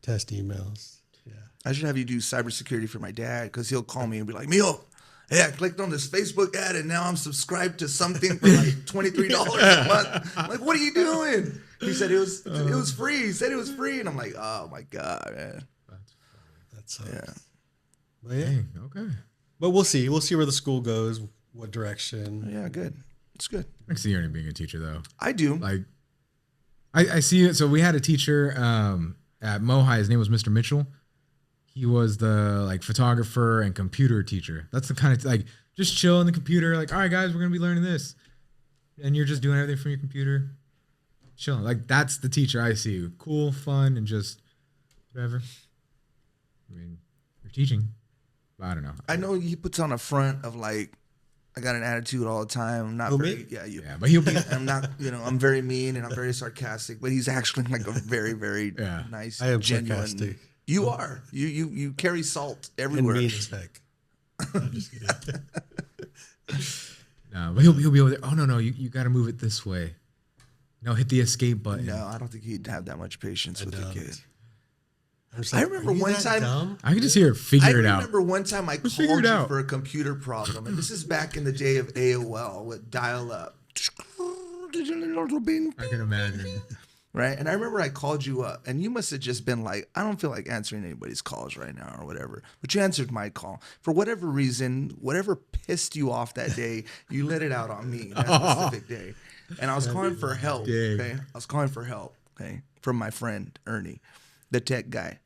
test emails. Yeah. I should have you do cybersecurity for my dad because he'll call me and be like, Mio, hey, I clicked on this Facebook ad and now I'm subscribed to something for like $23 a month. I'm like, what are you doing? He said it was free. He said it was free. And I'm like, oh my God, man. That's Yeah. But yeah. Dang, okay. But we'll see. We'll see where the school goes, what direction. Yeah, good. It's good. I can see Ernie being a teacher though. I do. Like, I see it. So we had a teacher at Mohai. His name was Mr. Mitchell. He was the photographer and computer teacher. That's the kind of just chill on the computer. Like, all right, guys, we're gonna be learning this, and you're just doing everything from your computer, chilling. Like that's the teacher I see. Cool, fun, and just whatever. I mean, you're teaching, but I don't know. I know he puts on a front of like, I got an attitude all the time. I'm not Who, very, me? yeah, you. Yeah, but he'll be. I'm not, I'm very mean and I'm very sarcastic, but he's actually like a very, very Yeah. nice, I am genuine. sarcastic. You are. You carry salt And everywhere. mean as heck. I'm just kidding. No, but he'll be over there. Oh no, you got to move it this way. No, hit the escape button. No, I don't think he'd have that much patience with the don't. kid. I'm just I like, remember are you one that time- dumb? I can just hear it. Figure it out. remember one time I figure called it you out. for a computer problem, and this is back in the day of AOL with dial-up. I can imagine. Right? And I remember I called you up, and you must have just been like, I don't feel like answering anybody's calls right now or whatever. But you answered my call. For whatever reason, whatever pissed you off that day, you let it out on me that specific day. And I was calling for help. Dang. Okay? I was calling for help, okay, from my friend Ernie, the tech guy.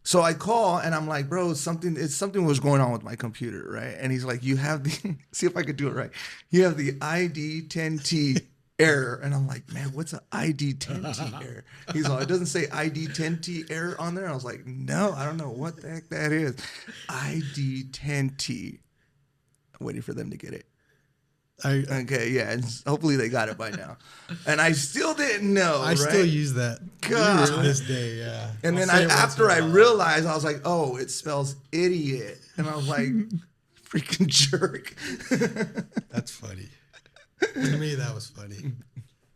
So I call and I'm like, bro, something was going on with my computer, right? And he's like, you have the see if I could do it right. You have the ID10T error. And I'm like, man, what's an ID10T error? He's like, it doesn't say ID10T error on there. I was like, no, I don't know what the heck that is. ID10T. I'm waiting for them to get it. Okay, yeah, and hopefully they got it by now. And I still didn't know. I still right? use that God. to this day, yeah. And I'll then say it once after in a I while. realized, I was like, oh, it spells idiot. And I was like, freaking jerk. That's funny. To me, that was funny.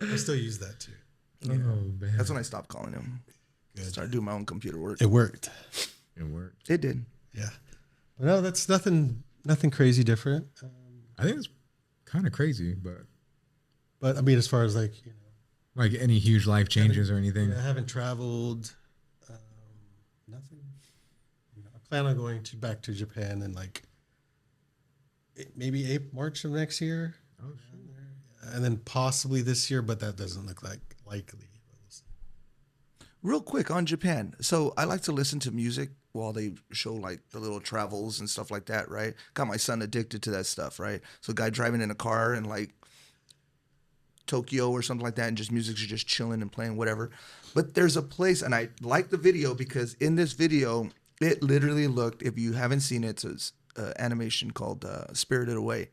I still use that too. Oh man, That's when I stopped calling him. Started doing my own computer work. It worked. it worked. It did. Yeah. But no, that's nothing crazy different. I think it's kind of crazy, But I mean, as far as like, like any huge life changes or anything. I haven't traveled. Nothing. I plan on going back to Japan in like maybe March of next year. Oh, shit. And then possibly this year, but that doesn't look like likely. Real quick on Japan. So I like to listen to music while they show like the little travels and stuff like that, right? Got my son addicted to that stuff, right? So a guy driving in a car and like Tokyo or something like that, and just music's just chilling and playing whatever. But there's a place, and I like the video because in this video, it literally looked, if you haven't seen it, it's animation called Spirited Away.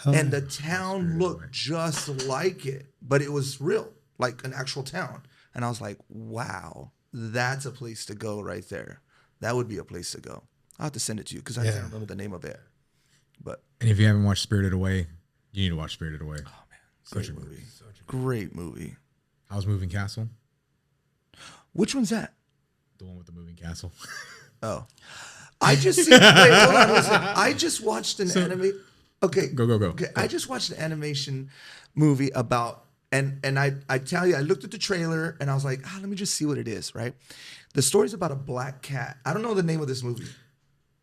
And the town looked just like it, but it was real, like an actual town. And I was like, wow, that's a place to go right there. That would be a place to go. I'll have to send it to you because I can't remember the name of it. But And if you haven't watched Spirited Away, you need to watch Spirited Away. oh man, great movie. Great movie. How's Moving Castle? Which one's that? The one with the moving castle. Oh, I just wait, hold on, listen. I just watched an anime. Okay, Go. Okay, I just watched an animation movie about, and I tell you, I looked at the trailer and I was like, let me just see what it is. Right, the story's about a black cat. I don't know the name of this movie.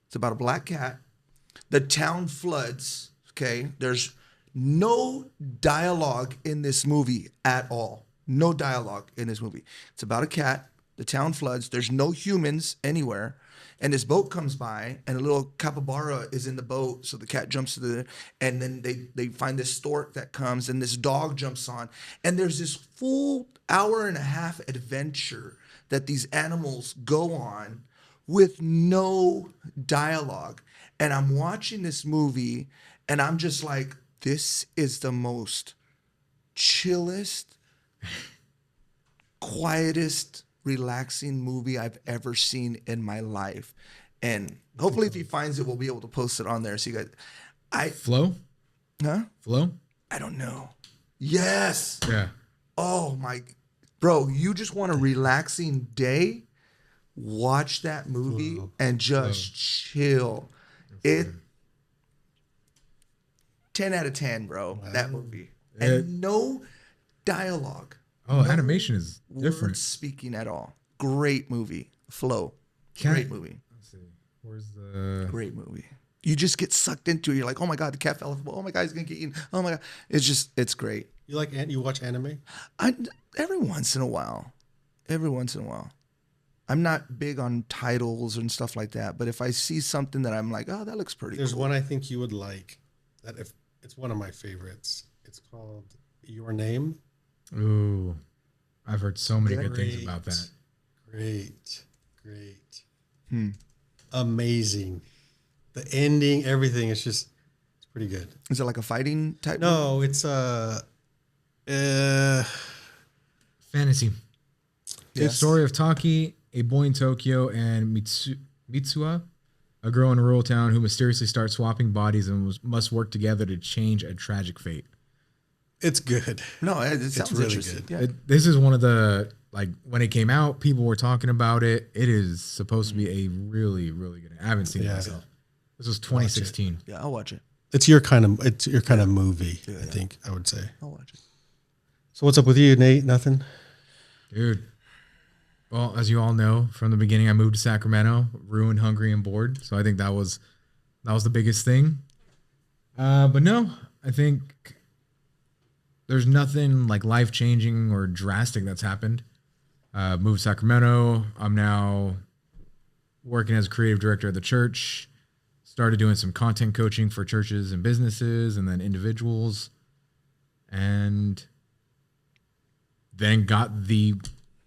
It's about a black cat. The town floods. Okay, there's no dialogue in this movie at all. No dialogue in this movie. It's about a cat. The town floods. There's no humans anywhere. And this boat comes by, and a little capybara is in the boat. So the cat jumps to and then they find this stork that comes, and this dog jumps on. And there's this full hour and a half adventure that these animals go on with no dialogue. And I'm watching this movie, and I'm just like, this is the most chillest, quietest, relaxing movie I've ever seen in my life. And hopefully if he finds it, we'll be able to post it on there. So you guys, Flow? Flow? I don't know. Yes. Yeah. Oh my, bro, you just want a relaxing day? Watch that movie and just chill. It 10 out of 10, bro. Wow. That movie. And no dialogue. Oh, no animation is different. Words speaking at all. Great movie. Flow. Great movie. Let's see. Where's the great movie? You just get sucked into it. You're like, oh my God, the cat fell off. Oh my God, he's gonna get eaten. Oh my God. It's great. You watch anime? Every once in a while. Every once in a while. I'm not big on titles and stuff like that, but if I see something that I'm like, oh, that looks pretty There's cool. one I think you would like. It's one of my favorites. It's called Your Name. Ooh, I've heard so many good things about that. Great. Amazing. The ending, everything. It's pretty good. Is it like a fighting type? No, it's Fantasy. Yes. The story of Taki, a boy in Tokyo, and Mitsuha, a girl in a rural town who mysteriously starts swapping bodies and must work together to change a tragic fate. It's good. No, it sounds really interesting. good. Yeah. This is one of the, like, when it came out, people were talking about it. It is supposed to be a really, really good. I haven't seen it myself. This was 2016. Yeah, I'll watch it. It's your kind of movie. I think I would say. I'll watch it. So what's up with you, Nate? Nothing. Dude. Well, as you all know, from the beginning, I moved to Sacramento, ruined, hungry, and bored. So I think that was the biggest thing. But no, I think there's nothing like life-changing or drastic that's happened. Moved to Sacramento. I'm now working as a creative director at the church. Started doing some content coaching for churches and businesses and then individuals. And then got the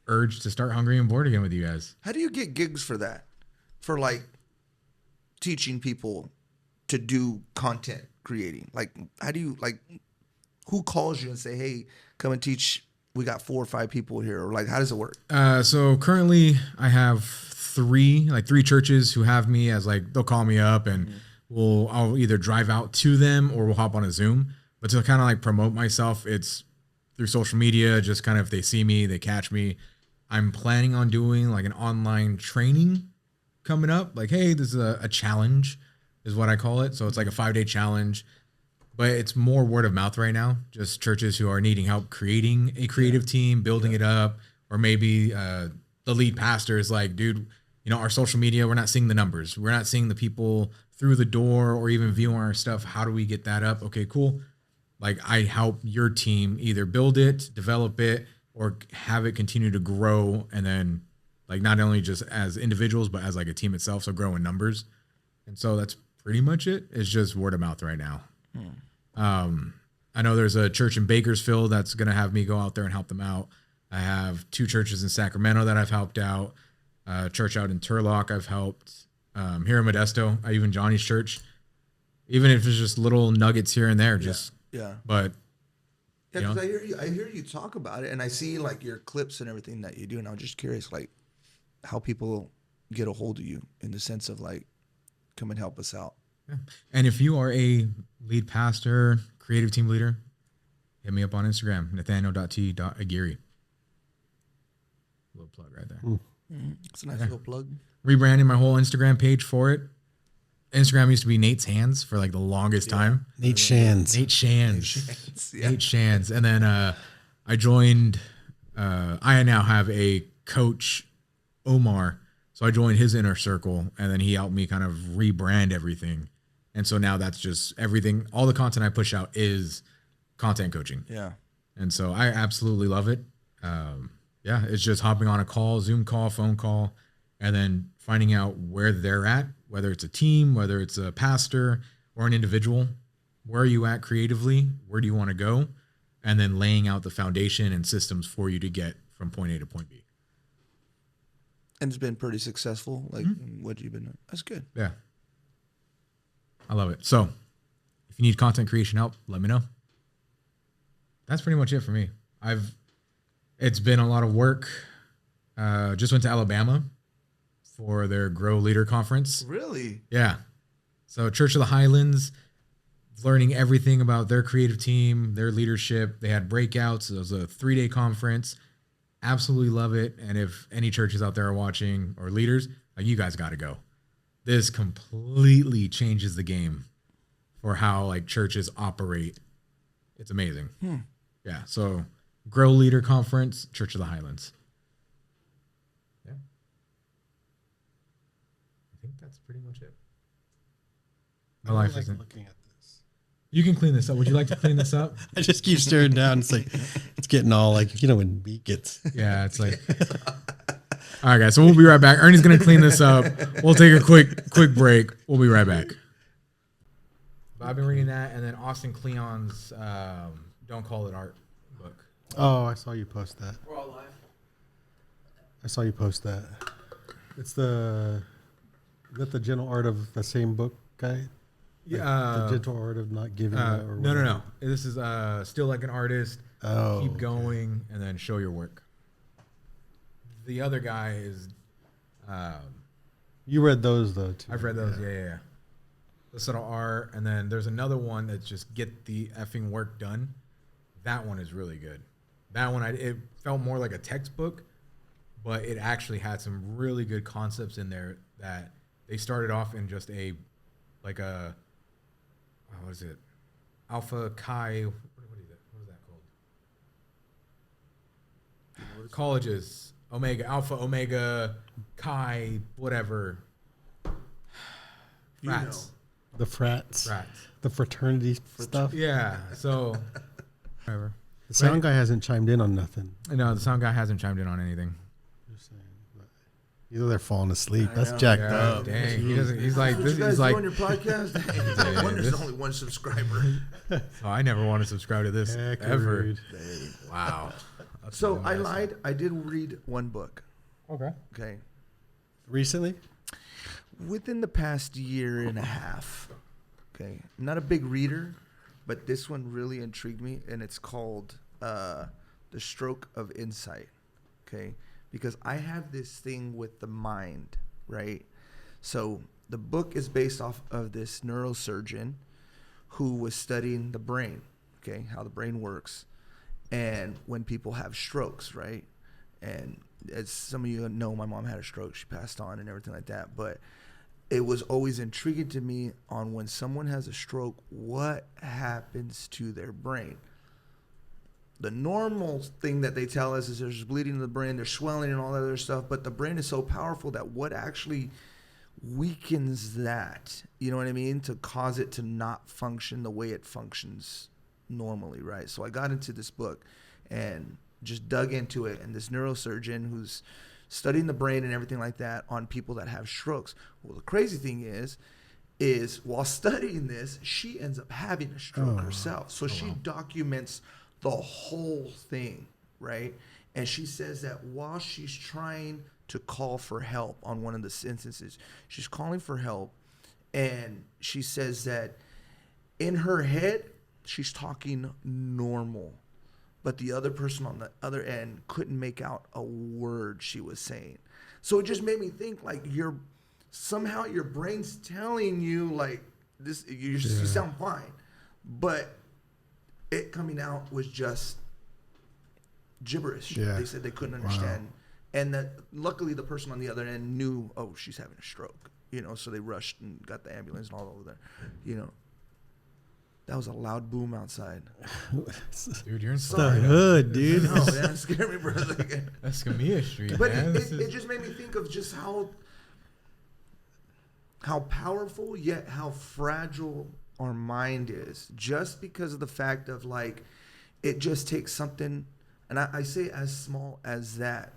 urge to start Hungry and Bored again with you guys. How do you get gigs for that? For like teaching people to do content creating? Like, how do you, like, who calls you and say, hey, come and teach? We got 4 or 5 people here. Or like, how does it work? So currently I have three churches who have me as like, they'll call me up and I'll either drive out to them or we'll hop on a Zoom. But to kind of like promote myself, it's through social media, just kind of if they see me, they catch me. I'm planning on doing like an online training coming up. Like, hey, this is a challenge is what I call it. So it's like a 5-day challenge, but it's more word of mouth right now. Just churches who are needing help creating a creative team, building it up, or maybe the lead pastor is like, dude, you know, our social media, we're not seeing the numbers. We're not seeing the people through the door or even viewing our stuff. How do we get that up? Okay, cool. Like I help your team either build it, develop it, or have it continue to grow. And then like not only just as individuals, but as like a team itself. So grow in numbers. And so that's pretty much it. It's just word of mouth right now. I know there's a church in Bakersfield that's going to have me go out there and help them out. I have 2 churches in Sacramento that I've helped out. Church out in Turlock I've helped. Here in Modesto, even Johnny's church. Even if it's just little nuggets here and there, just Yeah. but Yeah, you know? because I hear you talk about it, and I see like your clips and everything that you do, and I'm just curious, like, how people get a hold of you in the sense of like, come and help us out. And if you are a lead pastor, creative team leader, hit me up on Instagram, nathaniel.t.aguirre. Little plug right there. It's a nice little plug. Rebranding my whole Instagram page for it. Instagram used to be Nate's Hands for like the longest time. Nate Shands. Nate Shands. Yeah. Nate Shands. And then I joined, I now have a coach, Omar. So I joined his inner circle, and then he helped me kind of rebrand everything. And so now that's just everything. All the content I push out is content coaching. Yeah. And so I absolutely love it. Yeah, it's just hopping on a call, Zoom call, phone call, and then finding out where they're at, whether it's a team, whether it's a pastor or an individual. Where are you at creatively? Where do you want to go? And then laying out the foundation and systems for you to get from point A to point B. And it's been pretty successful. Like, what you've been doing. That's good. Yeah. I love it. So if you need content creation help, let me know. That's pretty much it for me. It's been a lot of work. Just went to Alabama for their Grow Leader Conference. Really? Yeah. So Church of the Highlands, learning everything about their creative team, their leadership. They had breakouts. It was a 3-day conference. Absolutely love it. And if any churches out there are watching or leaders, like, you guys got to go. This completely changes the game for how like churches operate. It's amazing. Yeah. So Grow Leader Conference, Church of the Highlands. Yeah. I think that's pretty much it. My life isn't. Looking at this. You can clean this up. Would you like to clean this up? I just keep staring down. It's like it's getting all like when meat gets. Yeah, it's like. All right, guys. So we'll be right back. Ernie's gonna clean this up. We'll take a quick break. We'll be right back. But I've been reading that, and then Austin Kleon's "Don't Call It Art" book. Oh, I saw you post that. We're all live. I saw you post that. It's is that the gentle art of the same book guy? Yeah, the gentle art of not giving up. Or no. whatever. This is Still Like an Artist. Oh, Keep going, and then show your work. The other guy is. You read those though too. I've read those. Yeah. The subtle art, and then there's another one that's just get the effing work done. That one is really good. That one, it felt more like a textbook, but it actually had some really good concepts in there that they started off in just what is it? Alpha Chi, what is that called? Colleges, Omega, Alpha, Omega, Chi, whatever. Frats. The frats. Frats. The fraternity stuff. Yeah, so whatever. The sound guy hasn't chimed in on nothing. No, the sound guy hasn't chimed in on anything. Just saying, but either they're falling asleep. I That's know. jacked Yeah, up. dang. He doesn't, he's like What this. you guys He's do like, on your podcast? No wonder there's only one subscriber. oh, I never want to subscribe to this Heck, ever. rude. Wow. That's So really I nice. lied. I did read one book. Okay. Okay. Recently? Within the past year and a half. Okay. I'm not a big reader, but this one really intrigued me, and it's called The Stroke of Insight. Okay. Because I have this thing with the mind, right? So the book is based off of this neurosurgeon who was studying the brain, okay, how the brain works, and when people have strokes, right? And as some of you know, my mom had a stroke. She passed on and everything like that. But it was always intriguing to me on when someone has a stroke, what happens to their brain? The normal thing that they tell us is there's bleeding in the brain, there's swelling and all that other stuff. But the brain is so powerful that what actually weakens that, you know what I mean, to cause it to not function the way it functions normally, right? So I got into this book and just dug into it, and this neurosurgeon who's studying the brain and everything like that on people that have strokes. Well, the crazy thing is is while studying this, she ends up having a stroke herself. So she documents the whole thing, right? And she says that while she's trying to call for help on one of the instances, she's calling for help, and she says that in her head, she's talking normal, but the other person on the other end couldn't make out a word she was saying. So it just made me think, like, somehow your brain's telling you, like, this, you sound fine, but it coming out was just gibberish. Yeah. They said they couldn't understand. And that luckily the person on the other end knew, oh, she's having a stroke, so they rushed and got the ambulance and all over there, That was a loud boom outside. Dude, you're in The Florida. hood, dude. No, man, it scared me, brother. That's Skamia Street, But man. it just made me think of just how powerful yet how fragile our mind is, just because of the fact of, like, it just takes something, and I say as small as that,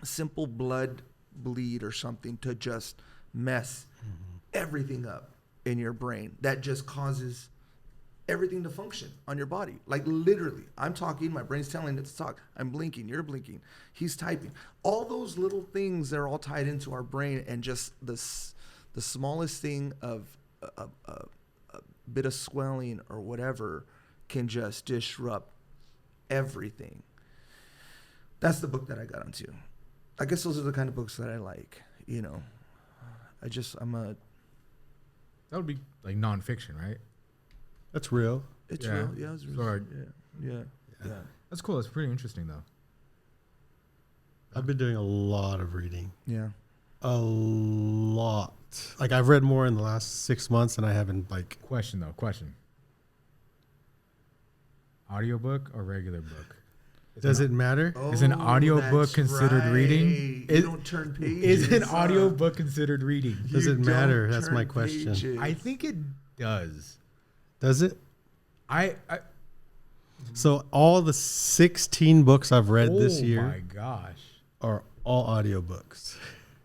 a simple blood bleed or something to just mess everything up in your brain. That just causes everything to function on your body. Like, literally, I'm talking, my brain's telling it to talk. I'm blinking, you're blinking, he's typing. All those little things, they're all tied into our brain, and just the smallest thing of a bit of swelling or whatever can just disrupt everything. That's the book that I got onto. I guess those are the kind of books that I like, That would be like nonfiction, right? That's real. It's Yeah. real. Yeah, it's real. Sorry. Yeah. That's cool. That's pretty interesting, though. I've been doing a lot of reading. Yeah. A lot. Like, I've read more in the last 6 months than I have in, like, Question. Audiobook or regular book? does it matter? Is an audiobook that's considered reading? You don't turn pages. Is an audiobook considered reading? Does You it matter? don't That's my turn question. pages. I think it does. Does it? I So all the 16 books I've read this Oh year my gosh. are all audiobooks.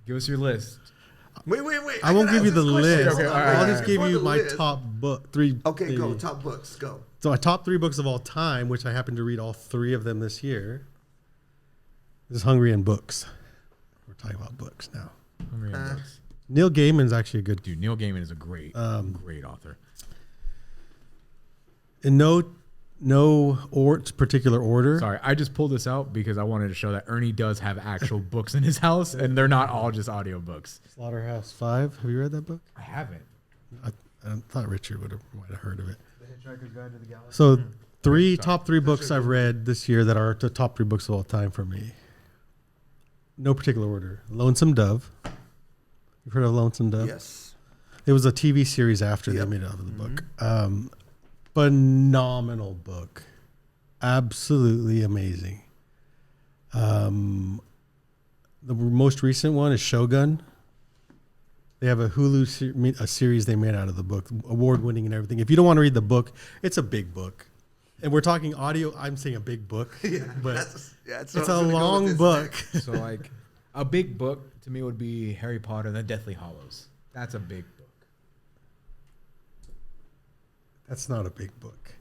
Give us your list. Wait. I won't gotta give you ask the this question. list. Okay, all right, I'll all just right. give Before you the my list. top book, three. Okay, go. maybe. Top books, go. So my top 3 books of all time, which I happen to read all 3 of them this year, is Hungry and Books. We're talking about books now. Hungry and Books. Neil Gaiman's actually a good Dude, Neil Gaiman is a great author. in no particular order. Sorry, I just pulled this out because I wanted to show that Ernie does have actual books in his house, and they're not all just audiobooks. Slaughterhouse-Five. Have you read that book? I haven't. I thought Richard might have heard of it. The Hitchhiker's Guide to the Galaxy. So top three books I've read this year that are the top 3 books of all time for me. No particular order. Lonesome Dove. You've heard of Lonesome Dove? Yes. It was a TV series after Yep. they made it out of the book. Phenomenal book. Absolutely amazing. The most recent one is Shogun. They have a Hulu a series they made out of the book, award-winning and everything. If you don't want to read the book, it's a big book. And we're talking audio. I'm saying a big book, but That's it's a long book. So, like, a big book to me would be Harry Potter and the Deathly Hallows. That's a big book. That's not a big book.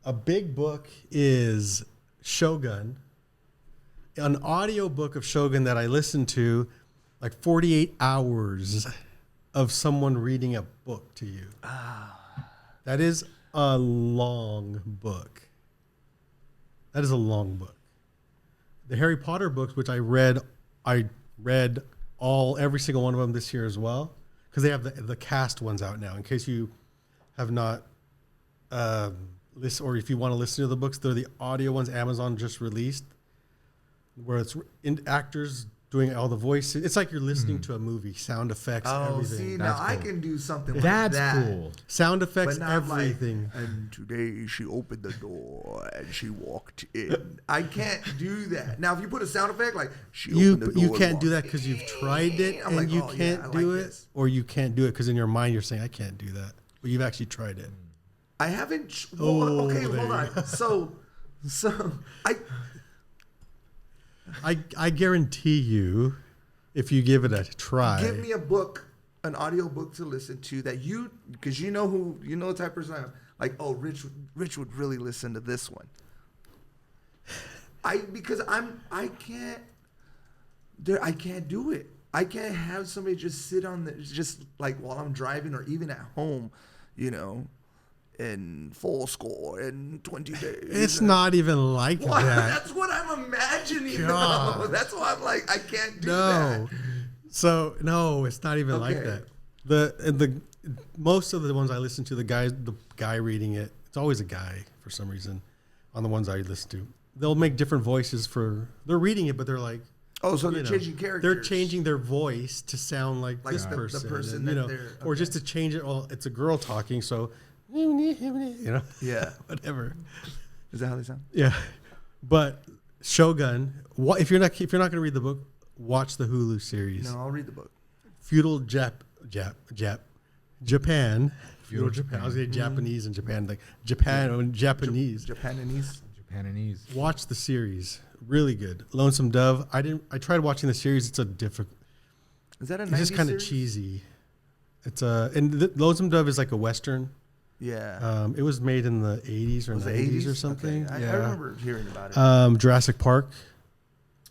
A big book is Shogun, an audio book of Shogun that I listened to, like 48 hours of someone reading a book to you. That is a long book. That is a long book. The Harry Potter books, which I read every single one of them this year as well, because they have the cast ones out now. In case you have not listened, or if you want to listen to the books, they're the audio ones Amazon just released, where it's actors doing all the voices. It's like you're listening to a movie, sound effects, Oh, everything. see, That's now I cool. can do something like That's that. cool. Sound effects, But not everything. like, and today she opened the door and she walked in. I can't do that. Now, if you put a sound effect like she opened the door, You and can't do walked that because you've tried it I'm and like, you oh, yeah, can't I do like it, this. or you can't do it because in your mind you're saying I can't do that, but you've actually tried it. I haven't. Oh, Okay, there hold you on. So I guarantee you, if you give it a try, give me a book an audio book to listen to that you, because you know the type of person I am. Like, oh, Rich would really listen to this one. I can't do it. I can't have somebody just sit on just like while I'm driving or even at home, in full score in 20 days. It's not even like What? that. That's what I'm imagining. God. Though. That's why I'm like, I can't do No. that. So no, it's not even like Okay. that. The most of the ones I listen to, the guy reading it, it's always a guy for some reason. On the ones I listen to, they'll make different voices they're reading it, but they're like, Oh, so they're you know, changing characters. They're changing their voice to sound like this the person, person and, that they're- or just to change it. Well, it's a girl talking, so Yeah. whatever. Is that how they sound? Yeah, but Shogun. What if you're not going to read the book? Watch the Hulu series. No, I'll read the book. Feudal Japan. Feudal Japan. I was saying Japanese and Japan, like Japan and Japanese. Japanese. Japanese. Watch the series. Really good. Lonesome Dove. I tried watching the series. It's a difficult. Is that a It's 90s just kind of series? cheesy. It's Lonesome Dove is like a western. Yeah. It was made in the 80s or Was it 90s 80s or something. Okay. Yeah. I remember hearing about it. Jurassic Park.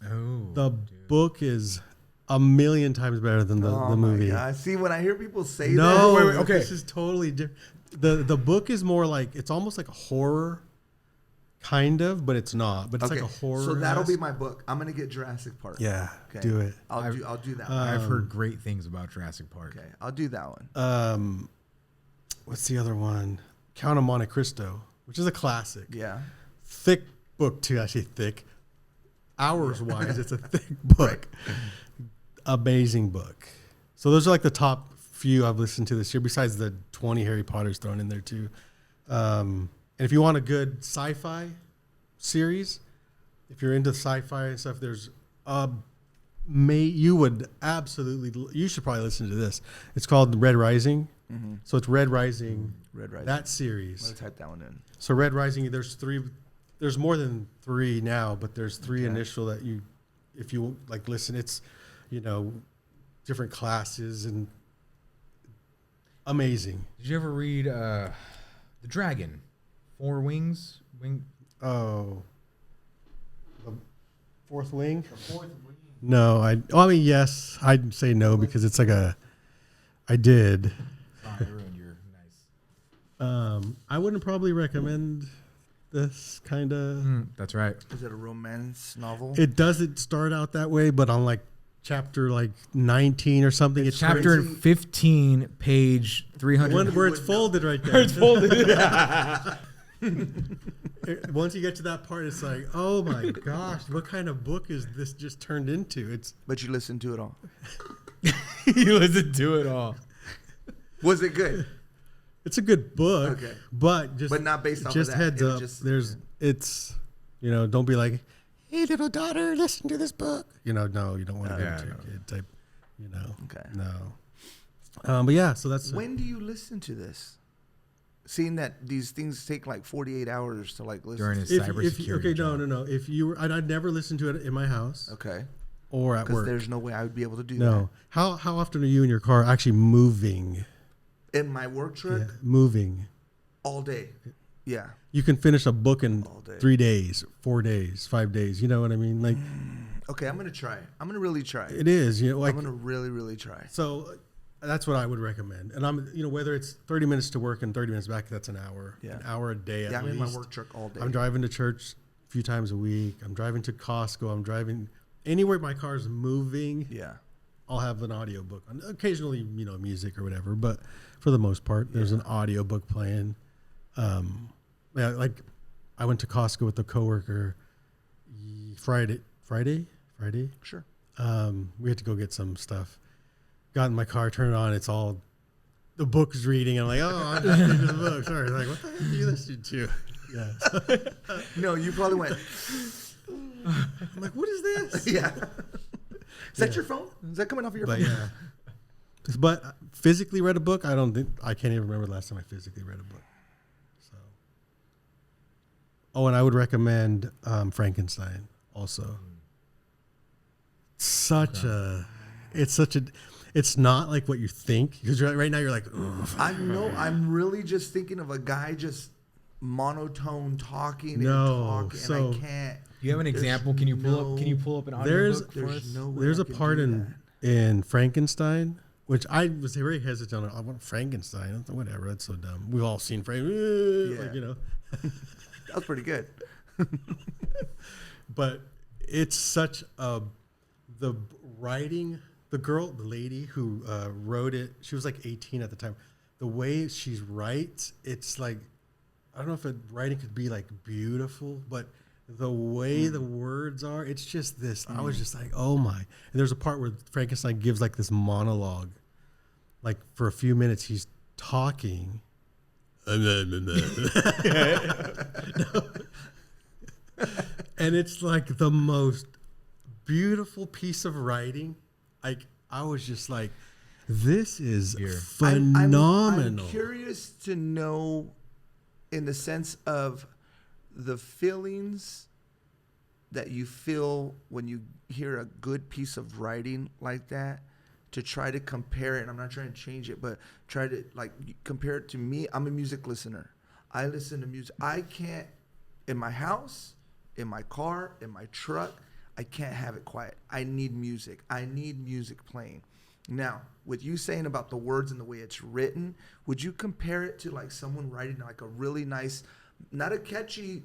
Oh. The book is a million times better than the movie. My God. See, when I hear people say No, that. wait, okay. This is totally different. The book is more like, it's almost like a horror, kind of, but it's not. But it's Okay. like a horror. So that'll be my book. I'm going to get Jurassic Park. Yeah, Okay. do it. I'll do that one. I've heard great things about Jurassic Park. Okay. I'll do that one. What's the other one? Count of Monte Cristo, which is a classic. Yeah. Thick book too. I say thick. Hours wise, it's a thick book. Amazing book. So those are like the top few I've listened to this year, besides the 20 Harry Potters thrown in there too. And if you want a good sci-fi series, if you're into sci-fi and stuff, there's you should probably listen to this. It's called Red Rising. Mm-hmm. So it's Red Rising. Red Rising. That I'm series. going to type that one in. So Red Rising, there's more than 3 now, but there's 3 initial that if you like listen, it's, different classes and amazing. Did you ever read The Dragon? 4 Wings? Oh, the Fourth Wing? No, yes, I'd say no because it's like I did. Sorry, I ruined your nice. I wouldn't probably recommend this kind of. That's right. Is it a romance novel? It doesn't start out that way, but on like chapter like 19 or something, it's Chapter crazy. 15, page 300. one where it's folded right there. It's folded. Once you get to that part, it's like, oh my gosh, what kind of book is this just turned into? But you listened to it all. You listened to it all. Was it good? It's a good book, Okay. but Not based off of just that. heads It was up. just- It's don't be like, hey little daughter, listen to this book. No, you don't want to Yeah, be a no. kid type. Okay. No. But yeah, so that's When do you listen to this? Seeing that these things take like 48 hours to like listen. During his if cybersecurity okay, job. no. If you were, I'd never listen to it in my house Okay. or at Because work. there's no way I would be able to do No. How often are you in your car actually moving? that. In my work truck, Yeah, moving. all day. Yeah. You can finish a book in All day. 3 days, 4 days, 5 days. You know what I mean? Like Okay, I'm gonna try. I'm gonna really try. it is. Like I'm gonna really, really try. so. That's what I would recommend. And I'm, whether it's 30 minutes to work and 30 minutes back, that's an hour. Yeah. An hour a day at Yeah, I'm least. in my work truck all day. I'm driving to church a few times a week. I'm driving to Costco. I'm driving anywhere my car's moving. Yeah. I'll have an audiobook on. Occasionally, music or whatever, but for the most part, there's an audiobook playing. Like I went to Costco with a coworker Friday. Sure. We had to go get some stuff. Got in my car, turned it on. It's all the book's reading. And I'm like, oh, I'm just reading the book. Sorry. Like, what the heck are you listening to? Yeah. No, you probably went. I'm like, what is this? Yeah. Is that your phone? Is that coming off of your But phone? yeah. But physically read a book, I can't even remember the last time I physically read a book. So. Oh, and I would recommend Frankenstein also. It's such a it's not like what you think, because right now you're like, "Ugh." I'm really just thinking of a guy just monotone talking No, and talking, so- and I can't. Do you have an There's example? Can you pull up an There's- audiobook for us? no way there's I a can part do in Frankenstein, which I was very hesitant on. I want Frankenstein. Whatever, that's so dumb. We've all seen Frankenstein, like, Yeah. you know. that was pretty good. But it's such a the writing. The lady who wrote it, she was like 18 at the time. The way she writes, it's like, I don't know if writing could be like beautiful, but the way the words are, it's just this. I was just like, oh my. And there's a part where Frankenstein gives like this monologue, like for a few minutes he's talking. And it's like the most beautiful piece of writing. Like, I was just like, this is phenomenal. I'm curious to know, in the sense of the feelings that you feel when you hear a good piece of writing like that, to try to compare it. And I'm not trying to change it, but try to like compare it to me. I'm a music listener. I listen to music. I can't, in my house, in my car, in my truck, I can't have it quiet. I need music. I need music playing. Now, with you saying about the words and the way it's written, would you compare it to like someone writing like a really nice, not a catchy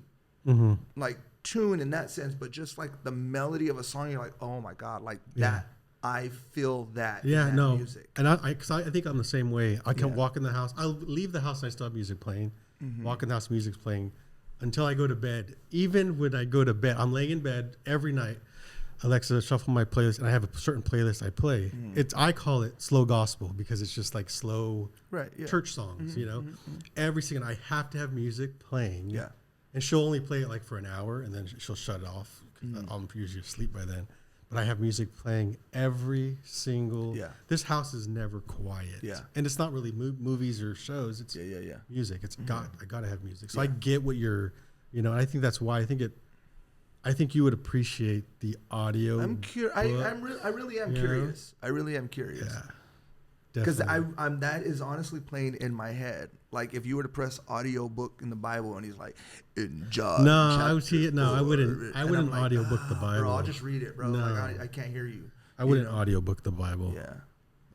like tune in that sense, but just like the melody of a song? You're like, oh my God, like that. I feel that. in that music. And I think I'm the same way. I can walk in the house. I'll leave the house and I still have music playing. Walk in the house, music's playing until I go to bed. Even when I go to bed, I'm laying in bed every night. Alexa, shuffle my playlist, and I have a certain playlist I play. I call it slow gospel because it's just like slow church songs, you know. Every single I have to have music playing. Yeah. And she'll only play it like for an hour, and then she'll shut it off. I'm usually asleep by then. But I have music playing every single. Yeah. This house is never quiet. Yeah. And it's not really movies or shows. It's music. It's I gotta have music. So I get what you're, you know. And I think that's why I think you would appreciate the audio. I'm curious. I really am curious. I really am curious. Yeah. Because Definitely. I'm that is honestly playing in my head. Like if you were to press audio book in the Bible and he's like, in John. No, I chapter would see it. No, I 4," wouldn't. I and wouldn't I'm like, audiobook the Bible. Bro, I'll just read it, bro. No. Like I can't hear you. I wouldn't audiobook the Bible. Yeah.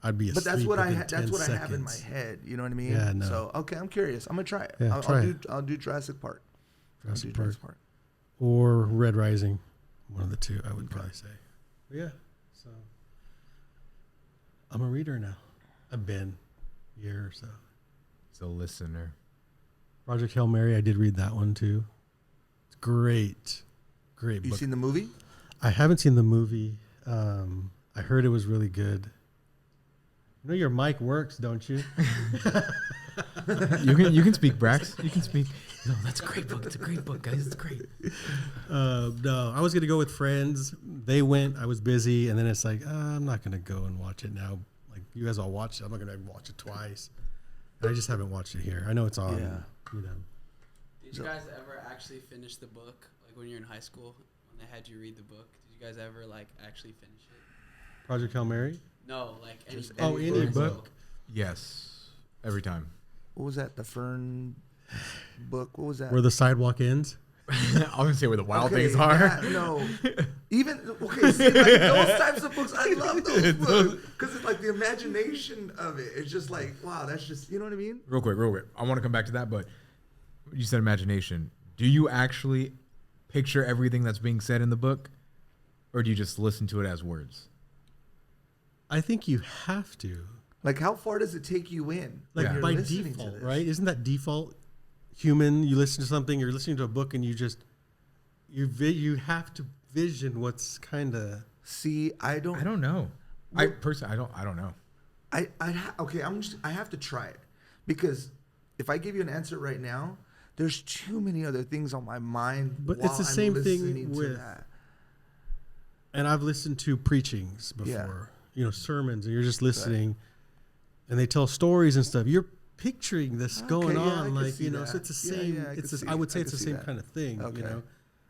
I'd be asleep. But that's what I within that's what 10 I have in my seconds. head. You know what I mean? Yeah, no. So okay, I'm curious. I'm gonna try it. Yeah, try it. I'll do Jurassic Park. Jurassic Park. Or Red Rising. One of the two, I would probably say. But yeah. So I'm a reader now. I've been a year or so. He's a listener. Project Hail Mary, I did read that one too. It's great. Great You book. seen the movie? I haven't seen the movie. I heard it was really good. You know your mic works, don't you? You can speak, Brax. You can speak. No, that's a great book. It's a great book, guys. It's great. No, I was gonna go with friends. They went. I was busy, and then it's like I'm not gonna go and watch it now. Like you guys all watched it. I'm not gonna watch it twice. And I just haven't watched it here. I know it's on. Yeah. You know. Did you guys ever actually finish the book? Like when you're in high school, when they had you read the book, did you guys ever like actually finish it? Project Hail Mary. No, like any Just book. any book. Yes, every time. What was that? The Fern book? What was that? Where the sidewalk ends. I was gonna say where the wild Okay, things are. that- no, even okay. See, like those types of books, I love those books because it's like the imagination of it. It's just like, wow, that's just, you know what I mean? Real quick. I want to come back to that, but you said imagination. Do you actually picture everything that's being said in the book, or do you just listen to it as words? I think you have to. Like, how far does it take you in? Like when you're by listening to default, this? right? Isn't that default? Human, you listen to something, you're listening to a book, and you have to vision what's kind of. See, I I don't know. I personally, I don't know. I have to try it because if I give you an answer right now, there's too many other things on my mind. But while it's the I'm same thing listening to with- that. And I've listened to preachings before, sermons, and you're just listening, and they tell stories and stuff. You're picturing this going Okay, yeah, I on, can like see so that. it's the Yeah, same. yeah, I it's can the, see I would it. say I it's the can see same that. kind of thing, Okay.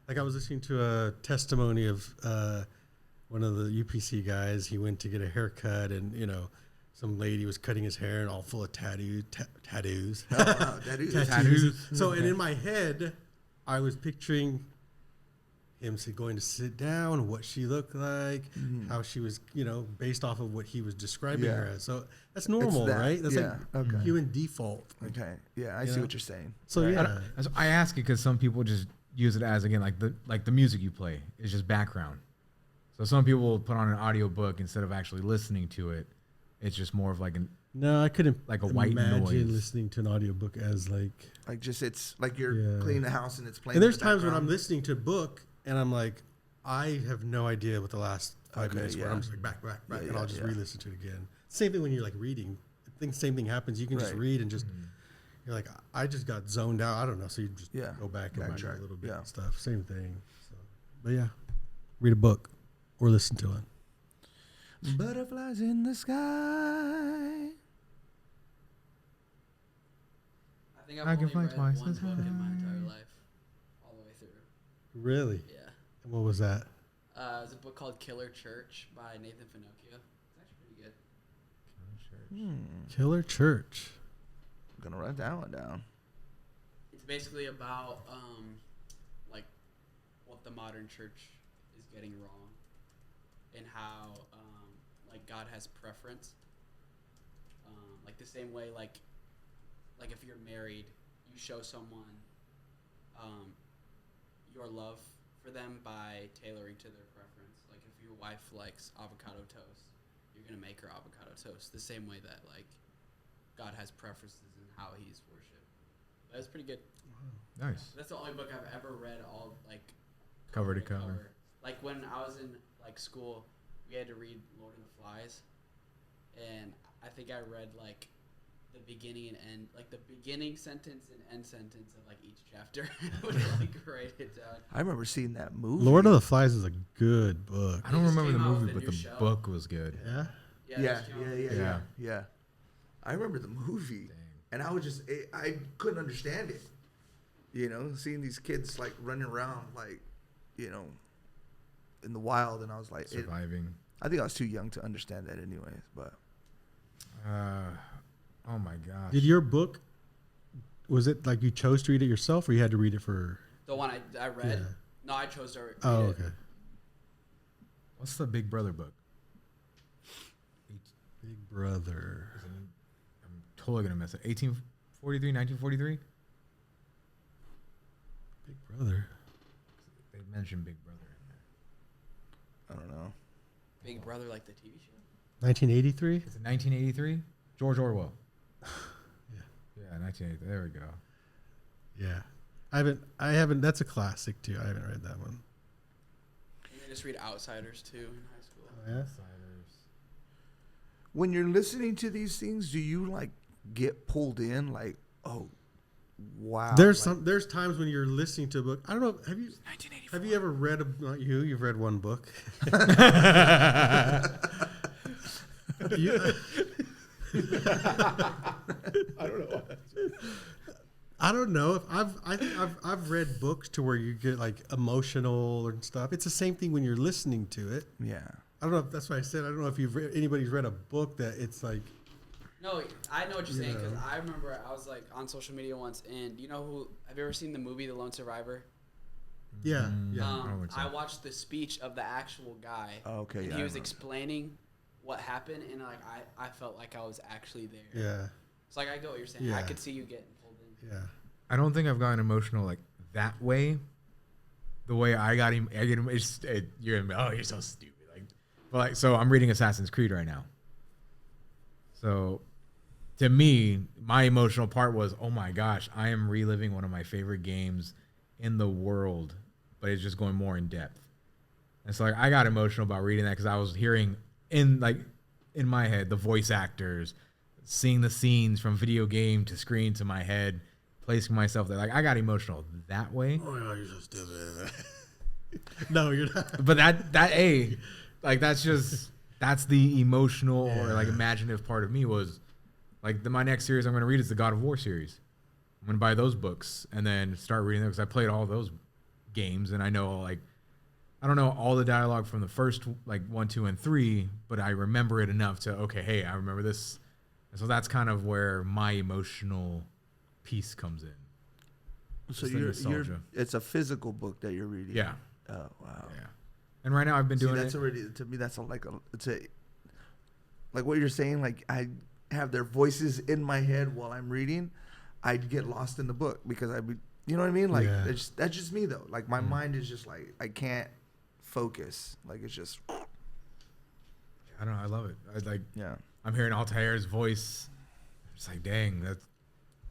Like I was listening to a testimony of one of the UPC guys. He went to get a haircut, and some lady was cutting his hair and all full of tattoos. Oh, wow, that is Tattoos. So, and in my head, I was picturing him going to sit down, what she looked like, how she was, based off of what he was describing her as. So that's normal, that, right? That's yeah, like okay. human default. Okay. Yeah, I see what you're saying. So yeah, I ask it because some people just use it as, again, like the music you play is just background. So some people will put on an audio book instead of actually listening to it. It's just more of like no, I couldn't like a white imagine noise. listening to an audiobook as like. Like it's like you're cleaning the house and it's playing. And there's in the times when background. I'm listening to a book and I'm like, I have no idea what the last 5 minutes were. yeah. I'm just like back, Yeah, and I'll yeah, just yeah. re-listen to it again. Same thing when you're like reading. I think the same thing happens. You can just Right. read and just you're like, I just got zoned out. I don't know. So you just Yeah. go back and read Backtrack. a little bit Yeah. and stuff. Same thing. So, but yeah, read a book or listen to it. Butterflies in the sky. I think I've I can only fly read twice one as book in my high. entire life, all the way through. Really? Yeah. And what was that? It was a book called Killer Church by Nathan Finocchio. It's actually pretty good. Killer Church. I'm gonna write that one down. It's basically about like what the modern church is getting wrong, and how like God has preference. Like the same way, like if you're married, you show someone your love for them by tailoring to their preference. Like if your wife likes avocado toast, you're gonna make her avocado toast. The same way that like God has preferences in how He's worshipped. That was pretty good. Nice. That's the only book I've ever read all like Cover to cover. Like when I was in like school, we had to read Lord of the Flies, and I think I read like the beginning and end, like the beginning sentence and end sentence of like each chapter. I would like write it down. I remember seeing that movie. Lord of the Flies is a good book. I don't just remember the came out movie, with a but new the show. book was good. Yeah. Yeah, they yeah, just came out yeah, with a yeah, Yeah. yeah. I remember the movie, and I was just, I couldn't understand it. Seeing these kids like running around like, in the wild, and I was like, Surviving. I think I was too young to understand that, anyways. But Oh my gosh. Did your book, was it like you chose to read it yourself or you had to read it for? The one I read. Yeah. No, I chose to read Oh, it. okay. What's the Big Brother book? Big Brother. I'm totally gonna mess it. 1843, 1943. Big Brother. They mentioned Big Brother in there. I don't know. Big Brother, like the TV show. 1983? Is it 1983? George Orwell. Yeah, 1983. There we go. Yeah. I haven't, that's a classic too. I haven't read that one. And they just read Outsiders too in high school. Yeah. When you're listening to these things, do you like get pulled in? Like, oh, wow. There's times when you're listening to a book. I don't know. Have you ever read not you? You've read one book. I don't know if I think I've read books to where you get like emotional and stuff. It's the same thing when you're listening to it. Yeah. I don't know if that's what I said. I don't know if anybody's read a book that it's like. No, I know what you're saying because Yeah. I remember I was like on social media once, and you know who? Have you ever seen the movie The Lone Survivor? Yeah, yeah. I don't think so. I watched the speech of the actual guy. Oh, okay, And yeah, he I was remember. explaining what happened, and like I felt like I was actually there. Yeah, It's like I get what you're saying. I Yeah. could see you getting pulled in. yeah. I don't think I've gotten emotional like that way. The way I got him, you're gonna be, oh, you're so stupid. So I'm reading Assassin's Creed right now. So, to me, my emotional part was, oh my gosh, I am reliving one of my favorite games in the world, but it's just going more in depth. And so, like, I got emotional about reading that because I was hearing in my head the voice actors, seeing the scenes from video game to screen to my head, placing myself there. Like, I got emotional that way. Oh my God, you're so stupid. No, you're not. But that's the emotional or like imaginative part of me was like my next series I'm going to read is the God of War series. I'm going to buy those books and then start reading them because I played all those games and I I don't know all the dialogue from the first like 1, 2, and 3, but I remember it enough to okay, hey, I remember this. And so that's kind of where my emotional piece comes in. So Just the you're nostalgia. it's a physical book that you're reading. Yeah. Oh wow. Yeah. And right now I've been See, doing that's it. already to me. That's like it's a like what you're saying. Like I have their voices in my head while I'm reading. I'd get lost in the book because I'd be, you know what I mean? Like Yeah. that's just me though. Like my mind is just like I can't focus. Like it's just I don't know. I love it. yeah. I'm hearing Altair's voice. It's like, dang, that's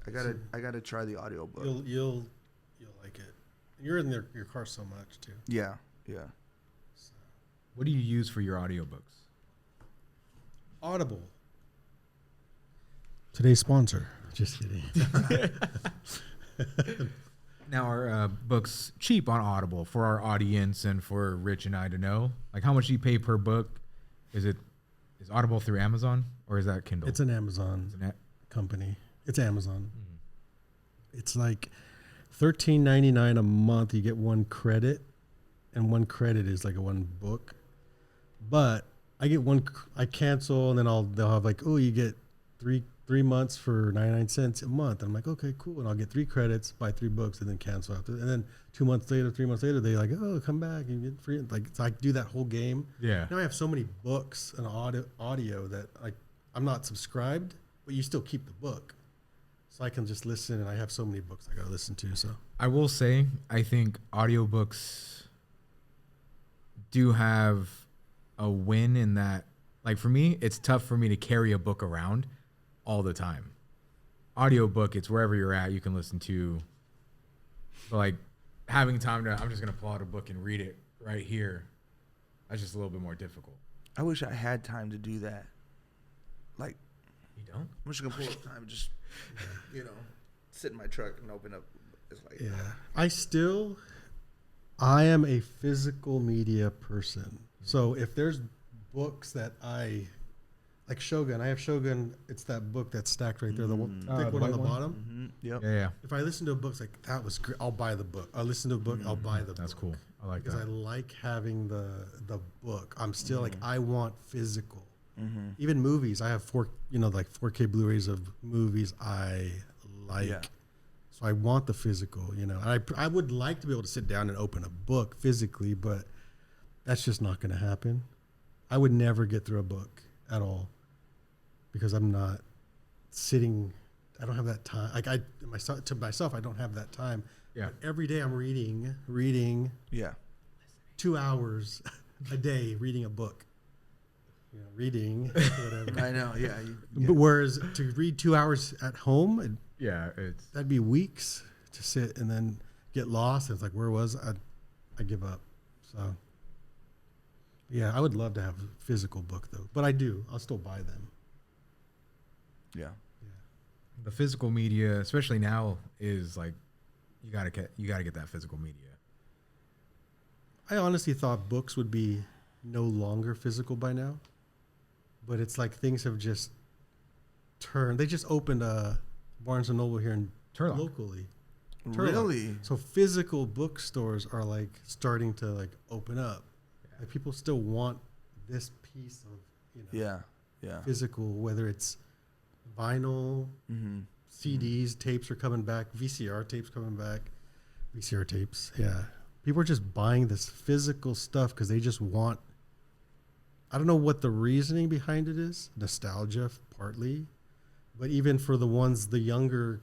I gotta try the audiobook. You'll like it. You're in your car so much too. Yeah. Yeah. what do you use for your audiobooks? Audible. Today's sponsor. Just kidding. Now, are books cheap on Audible for our audience and for Rich and I to know? Like, how much do you pay per book? Is Audible through Amazon or is that Kindle? It's an Amazon It's an company. It's Amazon. It's like $13.99 a month. You get one credit, and one credit is like a one book. But I get one. I cancel, and then they'll have like, oh, you get three months for 99 cents a month. And I'm like, okay, cool. And I'll get 3 credits, buy 3 books, and then cancel after. And then 3 months later, they like, oh, come back and get free. Like, so I do that whole game. Yeah. Now I have so many books and audio that like I'm not subscribed, but you still keep the book. So I can just listen, and I have so many books I gotta listen to. So I will say, I think audiobooks do have a win in that, like for me, it's tough for me to carry a book around all the time. Audiobook, it's wherever you're at, you can listen to. But like having time to, I'm just going to pull out a book and read it right here. That's just a little bit more difficult. I wish I had time to do that. Like You don't? I'm just gonna pull up time and just sit in my truck and open up. It's like I am a physical media person. So if there's books that I like Shogun, I have Shogun. It's that book that's stacked right there, the one, thick the one on white the one? bottom. Yep. Yeah. If I listen to a book, it's like that was great, I'll buy the book. I listen to a book, I'll buy the book. That's cool. I like Because I that. like having the book. I'm still like I want physical. Even movies, I have 4K Blu-rays of movies I like. Yeah. So I want the physical. I would like to be able to sit down and open a book physically, but that's just not going to happen. I would never get through a book at all because I'm not sitting. I don't have that time. Like to myself, I don't have that time. Yeah. But every day I'm reading Yeah. 2 hours a day reading a book. Reading, whatever. I know. Yeah. But whereas to read 2 hours at home, Yeah, it's that'd be weeks to sit and then get lost. It's like, where was I? I give up. So, yeah, I would love to have a physical book though, but I do. I'll still buy them. Yeah. the physical media, especially now, is like you gotta get that physical media. I honestly thought books would be no longer physical by now, but it's like things have just turned. They just opened a Barnes and Noble here in Turlock. locally. Turlock. Really? So physical bookstores are like starting to like open up. Like people still want this piece of Yeah. Yeah. physical, whether it's vinyl, Mm-hmm. CDs, tapes are coming back, VCR tapes coming back, VCR tapes. Yeah, people are just buying this physical stuff because they just want. I don't know what the reasoning behind it is. Nostalgia, partly, but even for the younger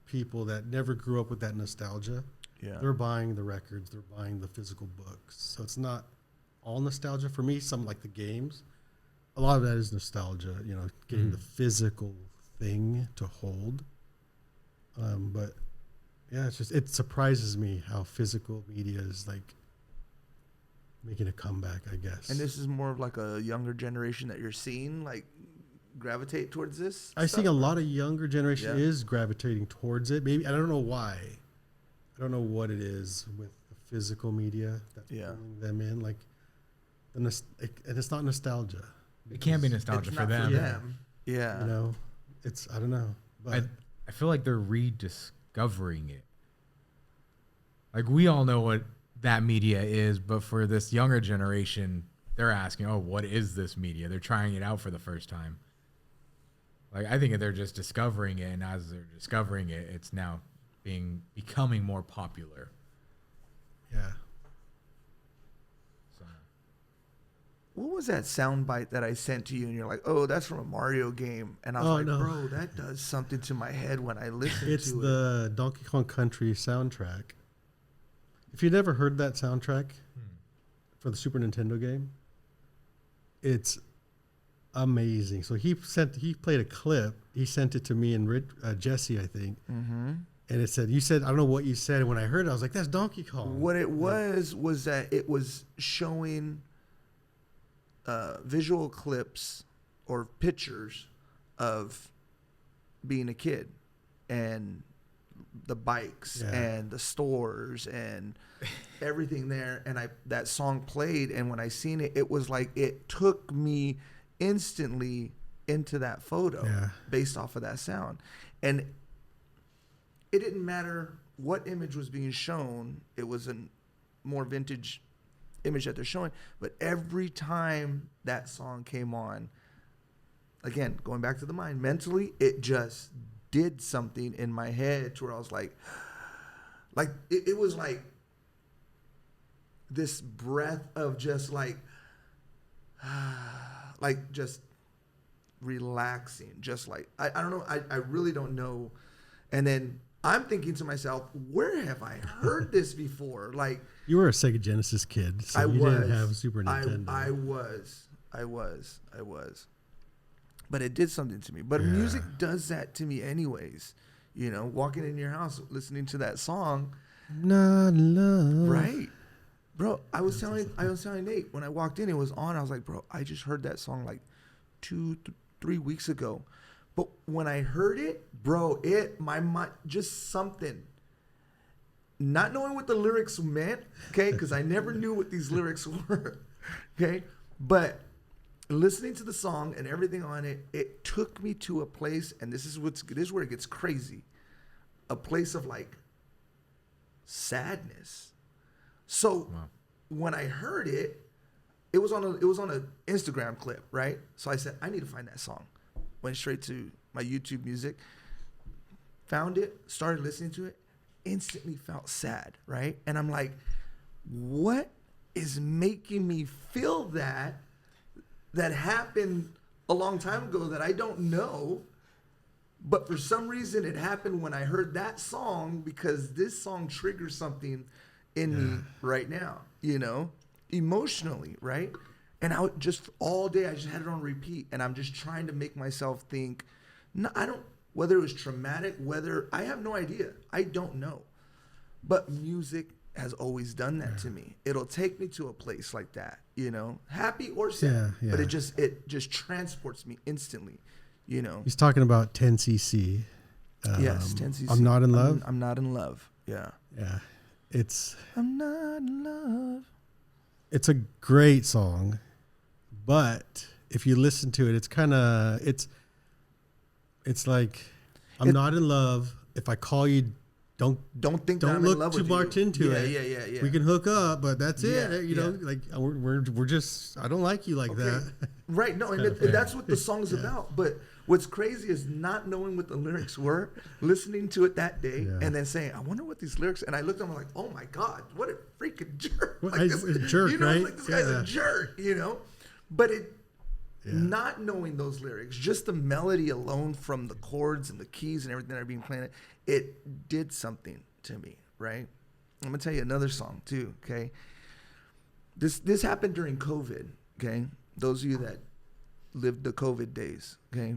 people that never grew up with that nostalgia, Yeah. they're buying the records, they're buying the physical books. So it's not all nostalgia for me. Some like the games, a lot of that is nostalgia. Getting the physical thing to hold. But yeah, it surprises me how physical media is like making a comeback, I guess. And this is more of like a younger generation that you're seeing like gravitate towards this. I think a stuff? lot of younger generation Yeah. is gravitating towards it. Maybe I don't know why. I don't know what it is with the physical media that's Yeah. pulling them in. Like, and it's not nostalgia. It can be because, nostalgia It's for not them. them. Yeah. it's I don't know. But I feel like they're rediscovering it. Like we all know what that media is, but for this younger generation, they're asking, oh, what is this media? They're trying it out for the first time. Like, I think they're just discovering it, and as they're discovering it, it's now becoming more popular. Yeah. So, What was that sound bite that I sent to you? And you're like, oh, that's from a Mario game. And I was like, no. bro, that does something to my head when I listen It's to it. the Donkey Kong Country soundtrack. If you've never heard that soundtrack for the Super Nintendo game, it's amazing. So he played a clip. He sent it to me and Jesse, I think. Mm-hmm. And it said, I don't know what you said. And when I heard it, I was like, that's Donkey Kong. What it was that it was showing visual clips or pictures of being a kid and the bikes and the stores and everything there. And that song played, and when I seen it, it was like it took me instantly into that photo based off of that sound. And it didn't matter what image was being shown. It was a more vintage image that they're showing. But every time that song came on, again, going back to the mind, mentally, it just did something in my head to where I was like it was like this breath of just like just relaxing, just like, I don't know. I really don't know. And then I'm thinking to myself, where have I heard this before? Like, You were a Sega Genesis kid, so you didn't have Super Nintendo. I was. But it did something to me. But music does that to me anyways. You know, walking in your house, listening to that song. Not love. Right. Bro, I was telling Nate when I walked in, it was on. I was like, bro, I just heard that song like 3 weeks ago. But when I heard it, bro, my mind, just something. Not knowing what the lyrics meant, okay, because I never knew what these lyrics were, okay? But listening to the song and everything on it, it took me to a place, and this is where it gets crazy, a place of like sadness. So when I heard it, it was on an Instagram clip, right? So I said, I need to find that song. Went straight to my YouTube music, found it, started listening to it, instantly felt sad, right? And I'm like, what is making me feel that happened a long time ago that I don't know? But for some reason it happened when I heard that song, because this song triggers something in me right now, you know, emotionally, right? And I would just all day, I just had it on repeat, and I'm just trying to make myself think, no, whether it was traumatic, I have no idea. I don't know. But music has always done that to me. It'll take me to a place like that, you know, happy or sad, but it just transports me instantly, you know. He's talking about 10cc. Yes, 10cc. I'm Not in Love. I'm Not in Love. Yeah. Yeah. I'm not in love. It's a great song, but if you listen to it, it's like, I'm not in love. If I call you, don't think that I'm in love look too with much you. into Yeah, it. yeah. We can hook up, but that's it. Yeah, You know, like we're just, I don't like you like that. Right. No, and that's what the song's about. But what's crazy is not knowing what the lyrics were, listening to it that day, and then saying, I wonder what these lyrics. And I looked at them like, oh my God, what a freaking jerk! What, Like a jerk, you know, right? like this guy's a jerk, you know. But not knowing those lyrics, just the melody alone from the chords and the keys and everything that are being played, it did something to me, right? I'm gonna tell you another song too, okay? This happened during COVID, okay? Those of you that lived the COVID days, okay?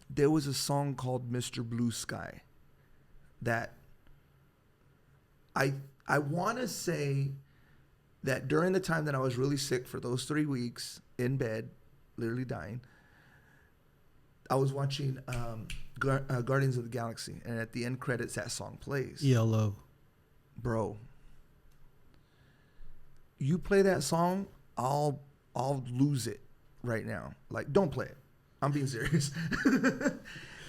There was a song called Mr. Blue Sky that I want to say that during the time that I was really sick for those 3 weeks in bed, literally dying, I was watching Guardians of the Galaxy, and at the end credits, that song plays. ELO. Bro, you play that song, I'll lose it right now. Like, don't play it. I'm being serious.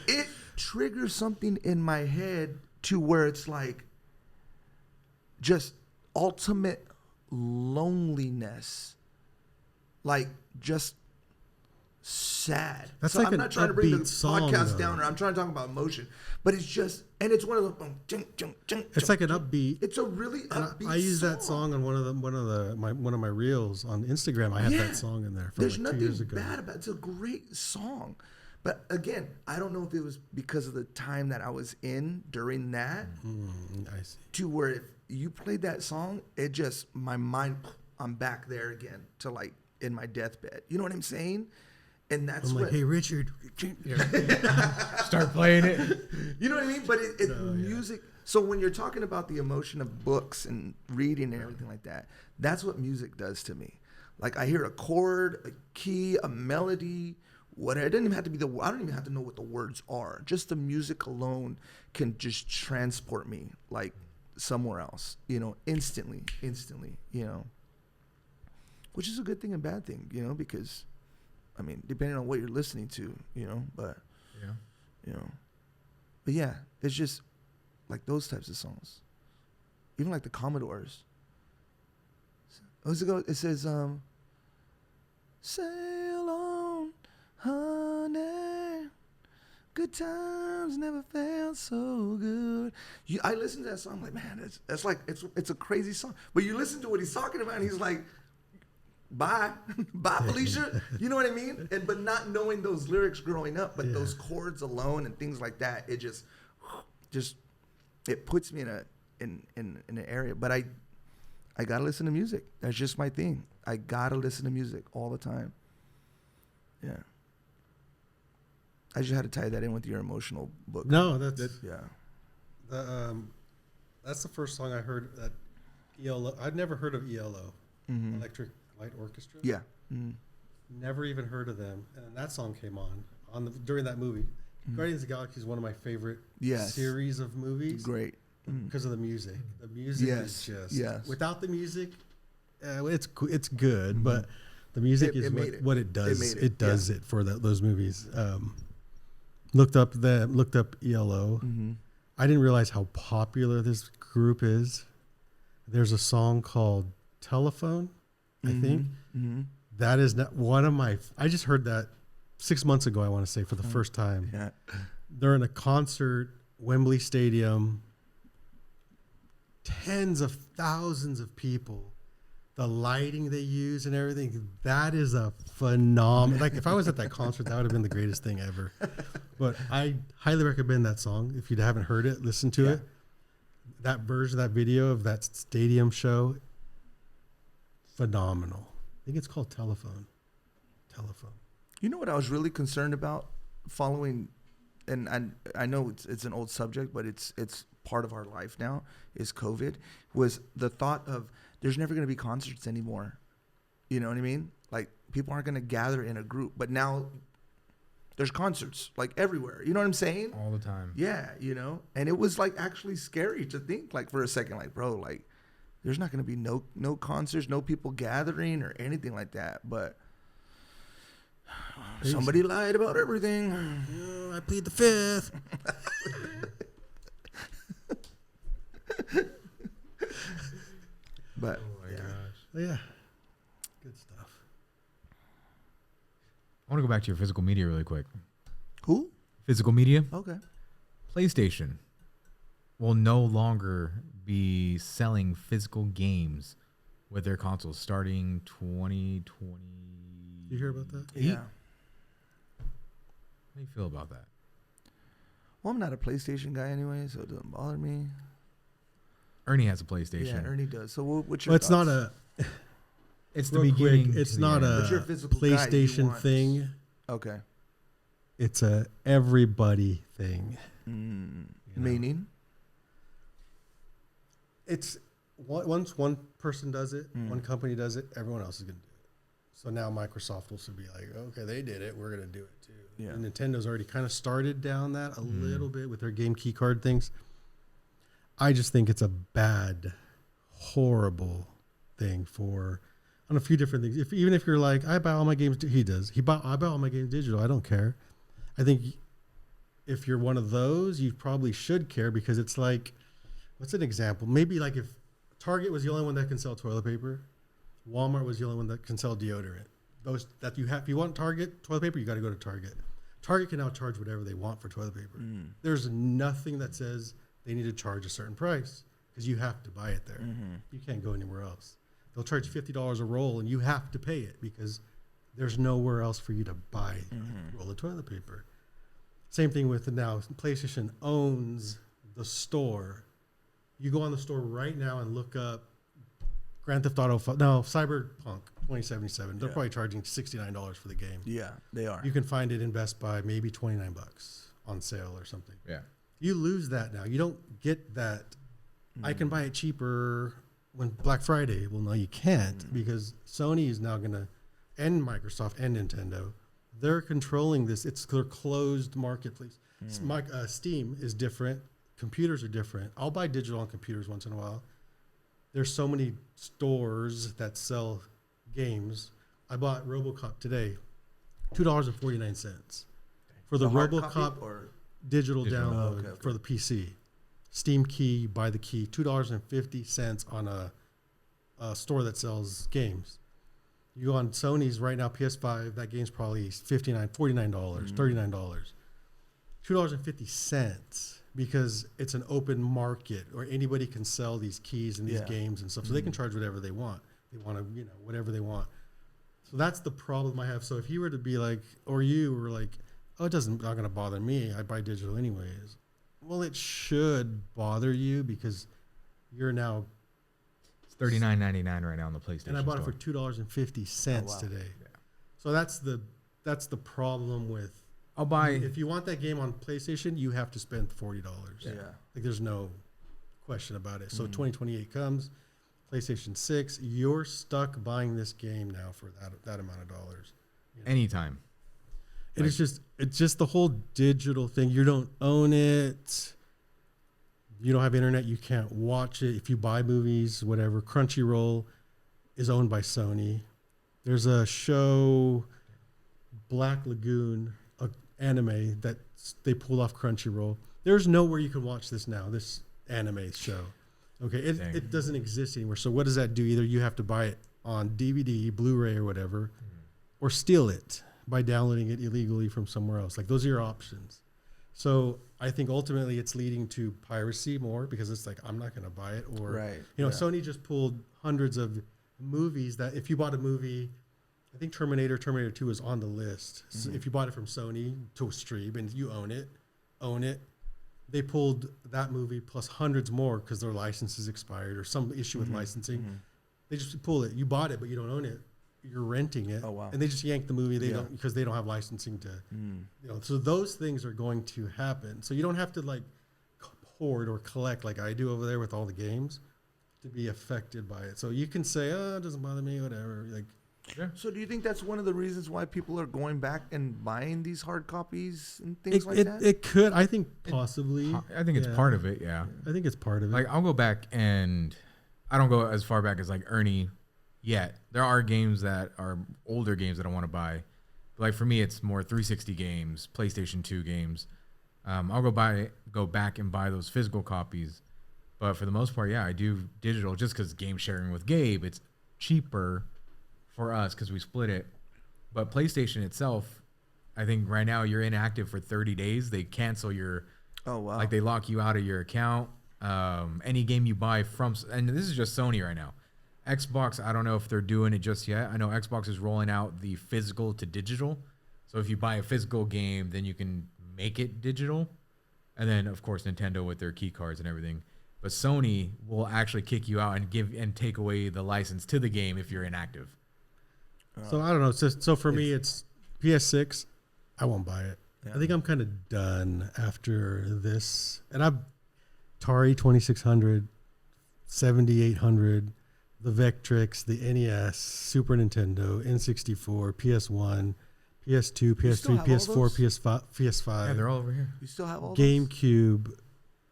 It triggers something in my head to where it's like, just ultimate loneliness, like just sad. That's so like I'm an not trying to bring the upbeat song, podcast though. down, or I'm trying to talk about emotion, but it's just, and it's one of the, It's like an upbeat. it's a really And upbeat I use that song on one of my reels on Instagram. I have Yeah. that song in there from There's like 2 nothing years ago. bad about it. It's a great song. But again, I don't know if it was because of the time that I was in during that, I see. to where if you played that song, it just, my mind, I'm back there again to like in my deathbed. You know what I'm saying? And that's I'm what, like, hey Richard, Start playing it. you know what I mean? But music. So when you're talking about the emotion of books and reading and everything like that, that's what music does to me. Like I hear a chord, a key, a melody, whatever. It doesn't even have to be I don't even have to know what the words are. Just the music alone can just transport me like somewhere else, you know, instantly, you know. Which is a good thing and bad thing, you know, because I mean, depending on what you're listening to, you know, but Yeah. you know. But yeah, it's just like those types of songs. Even like the Commodores. What's it go? It says, sail on, honey. Good times never felt so good. I listen to that song, I'm like, man, it's like it's a crazy song. But you listen to what he's talking about, and he's like, bye, bye, Felicia. You know what I mean? But not knowing those lyrics growing up, but those chords alone and things like that, it just it puts me in an area. But I gotta listen to music. That's just my thing. I gotta listen to music all the time. Yeah. I just had to tie that in with your emotional book. No, that's Yeah. that's the first song I heard that ELO. I'd never heard of ELO, Electric Light Orchestra. Yeah. Mhm. Never even heard of them, and then that song came on during that movie. Guardians of the Galaxy is one of my favorite Yes. series of movies Great. because of the music. The music Yes. is just Yes. without the music, it's good, but the music It is made it. what it does. made it. It does it for those movies. Looked up ELO. I didn't realize how popular this group is. There's a song called Telephone, I think. That is not one of my. I just heard that 6 months ago. I want to say for the first time. Yeah. They're in a concert, Wembley Stadium. Tens of thousands of people. The lighting they use and everything, that is a phenomenal. Like if I was at that concert, that would have been the greatest thing ever. But I highly recommend that song. If you haven't heard it, listen to it. That version, that video of that stadium show, phenomenal. I think it's called Telephone. You know what I was really concerned about following, and I know it's an old subject, but it's part of our life now, is COVID, was the thought of there's never going to be concerts anymore. You know what I mean? Like people aren't going to gather in a group, but now there's concerts like everywhere. You know what I'm saying? All the time. Yeah, you know, and it was like actually scary to think like for a second, like, bro, like there's not going to be no concerts, no people gathering or anything like that. But somebody lied about everything. I plead the fifth. But Oh my gosh. Yeah, good stuff. I want to go back to your physical media really quick. who? Physical media. Okay. PlayStation PlayStation will no longer be selling physical games with their consoles starting 2020. You hear about that? Yeah. How do you feel about that? Well, I'm not a PlayStation guy anyway, so it doesn't bother me. Ernie has a PlayStation. Yeah, Ernie does. So what's your Well, it's not thoughts? It's the real quick, beginning. it's to the not end. But you're a a physical guy, you PlayStation want- thing. Okay. It's a everybody thing. Meaning? It's once one person does it, one company does it, everyone else is going to do it. So now Microsoft will be like, okay, they did it, we're going to do it too. Yeah. And Nintendo's already kind of started down that a little bit with their game key card things. I just think it's a bad, horrible thing for on a few different things. Even if you're like, I buy all my games, he does. I buy all my games digital. I don't care. I think if you're one of those, you probably should care because it's like, what's an example? Maybe like if Target was the only one that can sell toilet paper. Walmart was the only one that can sell deodorant. Those that you have, if you want Target toilet paper, you got to go to Target. Target can now charge whatever they want for toilet paper. There's nothing that says they need to charge a certain price because you have to buy it there. You can't go anywhere else. They'll charge $50 a roll and you have to pay it because there's nowhere else for you to buy a roll of toilet paper. Same thing with now PlayStation owns the store. You go on the store right now and look up Grand Theft Auto, Cyberpunk 2077. They're probably charging $69 for the game. Yeah, they are. You can find it in Best Buy, maybe $29 on sale or something. Yeah. You lose that now. You don't get that. I can buy it cheaper when Black Friday. Well, no, you can't because Sony is now going to, and Microsoft and Nintendo, they're controlling this. It's their closed marketplace. Steam is different. Computers are different. I'll buy digital on computers once in a while. There's so many stores that sell games. I bought RoboCop today, $2.49 for the hard RoboCop copy or digital Digital. download Okay. for the PC. Steam key, buy the key, $2.50 on a store that sells games. You go on Sony's right now, PS5, that game's probably $59, $49, $39. $2.50 because it's an open market or anybody can sell these keys and these games and stuff. So they can charge whatever they want. They want to, whatever they want. So that's the problem I have. So if you were to be like, or you were like, oh, not going to bother me. I buy digital anyways. Well, it should bother you because you're now, It's $39.99 right now on the PlayStation. and I bought it for store. $2.50 today. Yeah. So that's the problem with, I'll buy. if you want that game on PlayStation, you have to spend $40. yeah. Like there's no question about it. So 2028 comes, PlayStation 6, you're stuck buying this game now for that amount of dollars. Anytime. And it's just the whole digital thing. You don't own it. You don't have internet. You can't watch it. If you buy movies, whatever, Crunchyroll is owned by Sony. There's a show, Black Lagoon, a anime that they pulled off Crunchyroll. There's nowhere you can watch this now, this anime show. Okay, Dang. it doesn't exist anywhere. So what does that do? Either you have to buy it on DVD, Blu-ray or whatever, or steal it by downloading it illegally from somewhere else. Like those are your options. So I think ultimately it's leading to piracy more because it's like, I'm not going to buy it. Or, Right, Sony just pulled hundreds of movies that if you bought a movie, I think Terminator 2 is on the list. So if you bought it from Sony to stream and you own it, they pulled that movie plus hundreds more because their license is expired or some issue with licensing. They just pull it. You bought it, but you don't own it. You're renting it. Oh, wow. And they just yank the movie. They Yeah. don't because they don't have licensing to, so those things are going to happen. So you don't have to like hoard or collect like I do over there with all the games to be affected by it. So you can say, oh, it doesn't bother me, whatever. Like, So do you think that's one of the reasons why people are going back and buying these hard copies and things like that? it could, I think possibly. I think it's Yeah. part of it. Yeah. I think it's part of it. Like I'll go back and I don't go as far back as like Ernie yet. There are games that are older games that I want to buy. But like for me, it's more 360 games, PlayStation 2 games. I'll go back and buy those physical copies. But for the most part, yeah, I do digital just because game sharing with Gabe, it's cheaper for us because we split it. But PlayStation itself, I think right now you're inactive for 30 days. They cancel your, Oh, wow. like they lock you out of your account. Any game you buy from, and this is just Sony right now. Xbox, I don't know if they're doing it just yet. I know Xbox is rolling out the physical to digital. So if you buy a physical game, then you can make it digital. And then of course Nintendo with their key cards and everything. But Sony will actually kick you out and take away the license to the game if you're inactive. So I don't know. So for me, it's PS6. I won't buy it. I think I'm kind of done after this. And I've Atari 2600, 7800, the Vectrex, the NES, Super Nintendo, N64, PS1, PS2, still PS3, have all PS4, those? PS5, Yeah, they're all over here. You still have all those? GameCube,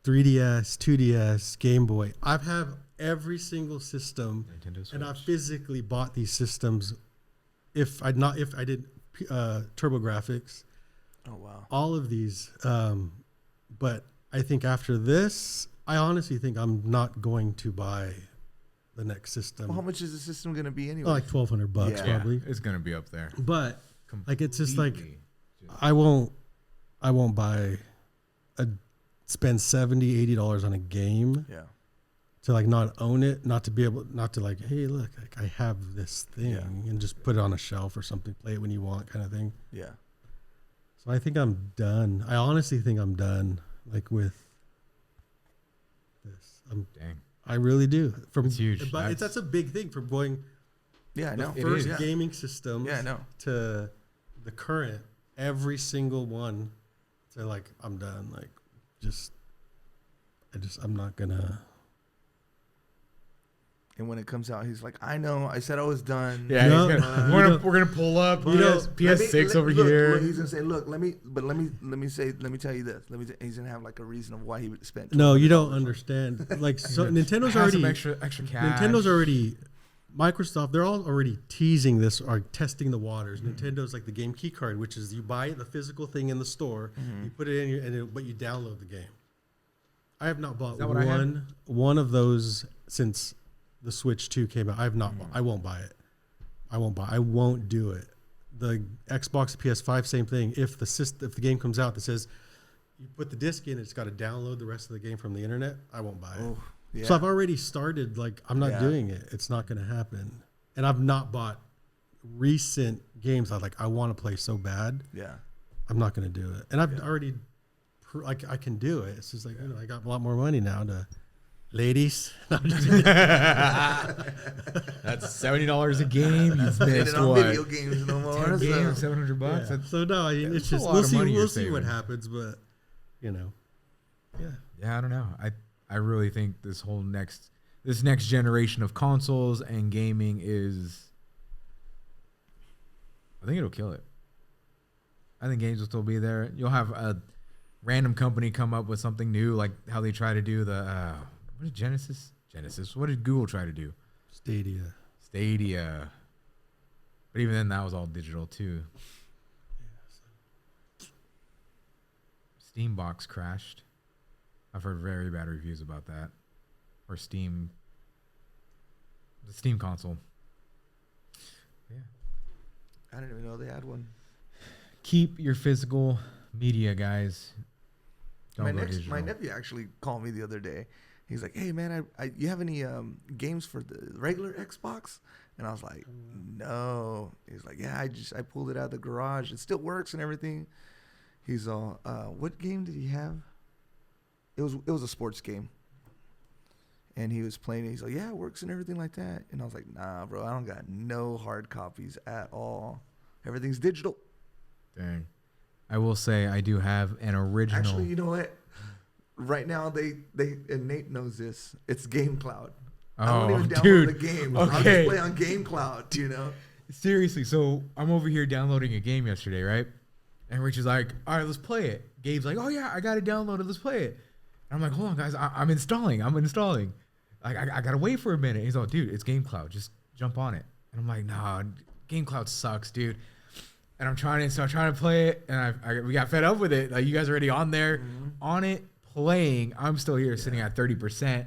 3DS, 2DS, Game Boy. I've had every single system, Nintendo Switch. and I physically bought these systems. If I did TurboGrafx, Oh, wow. all of these. But I think after this, I honestly think I'm not going to buy the next system. Well, how much is the system going to be anyway? Like $1,200 Yeah. probably. It's gonna be up there. But like it's just like Completely. I won't spend $70-$80 on a game yeah. to like not own it, not to be able, not to like, hey, look, like I have this thing Yeah. and just put it on a shelf or something, play it when you want, kind of thing. Yeah. So I think I'm done. I honestly think I'm done, like with this. Dang. I really do. From It's huge. but that's a big thing from going Yeah, I the know. It first is. gaming system Yeah, I know. to the current. Every single one, to like I'm done. Like I'm not gonna. And when it comes out, he's like, I know. I said I was done. Yeah, No, we're gonna pull up you know, PS6 over here. He's gonna say, look, let me tell you this. He's gonna have like a reason of why he would spend. No, you don't $200. understand. Like so, Nintendo's Have some already extra cash. Nintendo's already. Microsoft, they're all already teasing this or testing the waters. Nintendo's like the game key card, which is you buy the physical thing in the store, you put it in, but you download the game. I have not bought that what I had? one of those since the Switch 2 came out. I have not. I won't buy it. I won't do it. The Xbox, PS5, same thing. If the game comes out that says you put the disc in, it's got to download the rest of the game from the internet, I won't buy it. Oh, yeah. So I've already started, like, I'm not Yeah. doing it. It's not going to happen. And I've not bought recent games I want to play so bad. Yeah. I'm not going to do it. And I've already, I can do it. It's just like, I got a lot more money now to, ladies. That's $70 a game. You've Spend missed it on what? video games no more. 10 so- games, $700 bucks. Yeah. That's- So no, I mean, it's that's a just, lot we'll of see, money you're we'll see what saving. happens, but yeah. Yeah, I don't know. I really think this next generation of consoles and gaming I think it'll kill it. I think games will still be there. You'll have a random company come up with something new, like how they try to do the what did Genesis? What did Google try to do? Stadia. But even then, that was all digital too. Steambox crashed. I've heard very bad reviews about that. Or the Steam console. Yeah. I didn't even know they had one. Keep your physical media, guys. Don't My go digital. nephew actually called me the other day. He's like, "Hey man, you have any games for the regular Xbox?" And I was like, "No." He's like, "Yeah, I pulled it out of the garage. It still works and everything." He's all, "What game did he have?" It was a sports game. And he was playing it. He's like, "Yeah, it works and everything like that." And I was like, "Nah, bro, I don't got no hard copies at all. Everything's digital." Dang. I will say I do have an original. Actually, you know what? Right now, they and Nate knows this. It's GameCloud. I don't even download dude. the game. I'll just Okay. play on GameCloud, you know? Seriously, so I'm over here downloading a game yesterday, right? And Rich is like, all right, let's play it. Gabe's like, oh yeah, I got it downloaded. Let's play it. And I'm like, hold on, guys. I'm installing. Like, I got to wait for a minute. He's like, dude, it's GameCloud. Just jump on it. And I'm like, nah, GameCloud sucks, dude. And I'm trying to play it. And we got fed up with it. Like, you guys are already on there, on it, playing. I'm still here sitting at 30%.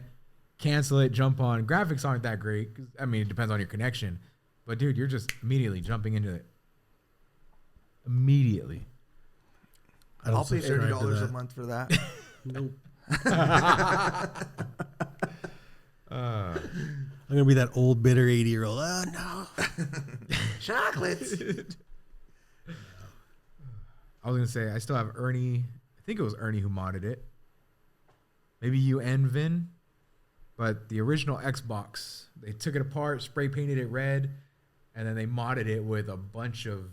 Cancel it, jump on. Graphics aren't that great. I mean, it depends on your connection. But, dude, you're just immediately jumping into it. Immediately. I'll pay subscribe to $30 a that. month for that. Nope. Uh, I'm gonna be that old bitter 80-year-old. Oh no. Chocolates. I was going to say, I still have Ernie. I think it was Ernie who modded it. Maybe you and Vin. But the original Xbox, they took it apart, spray painted it red, and then they modded it with a bunch of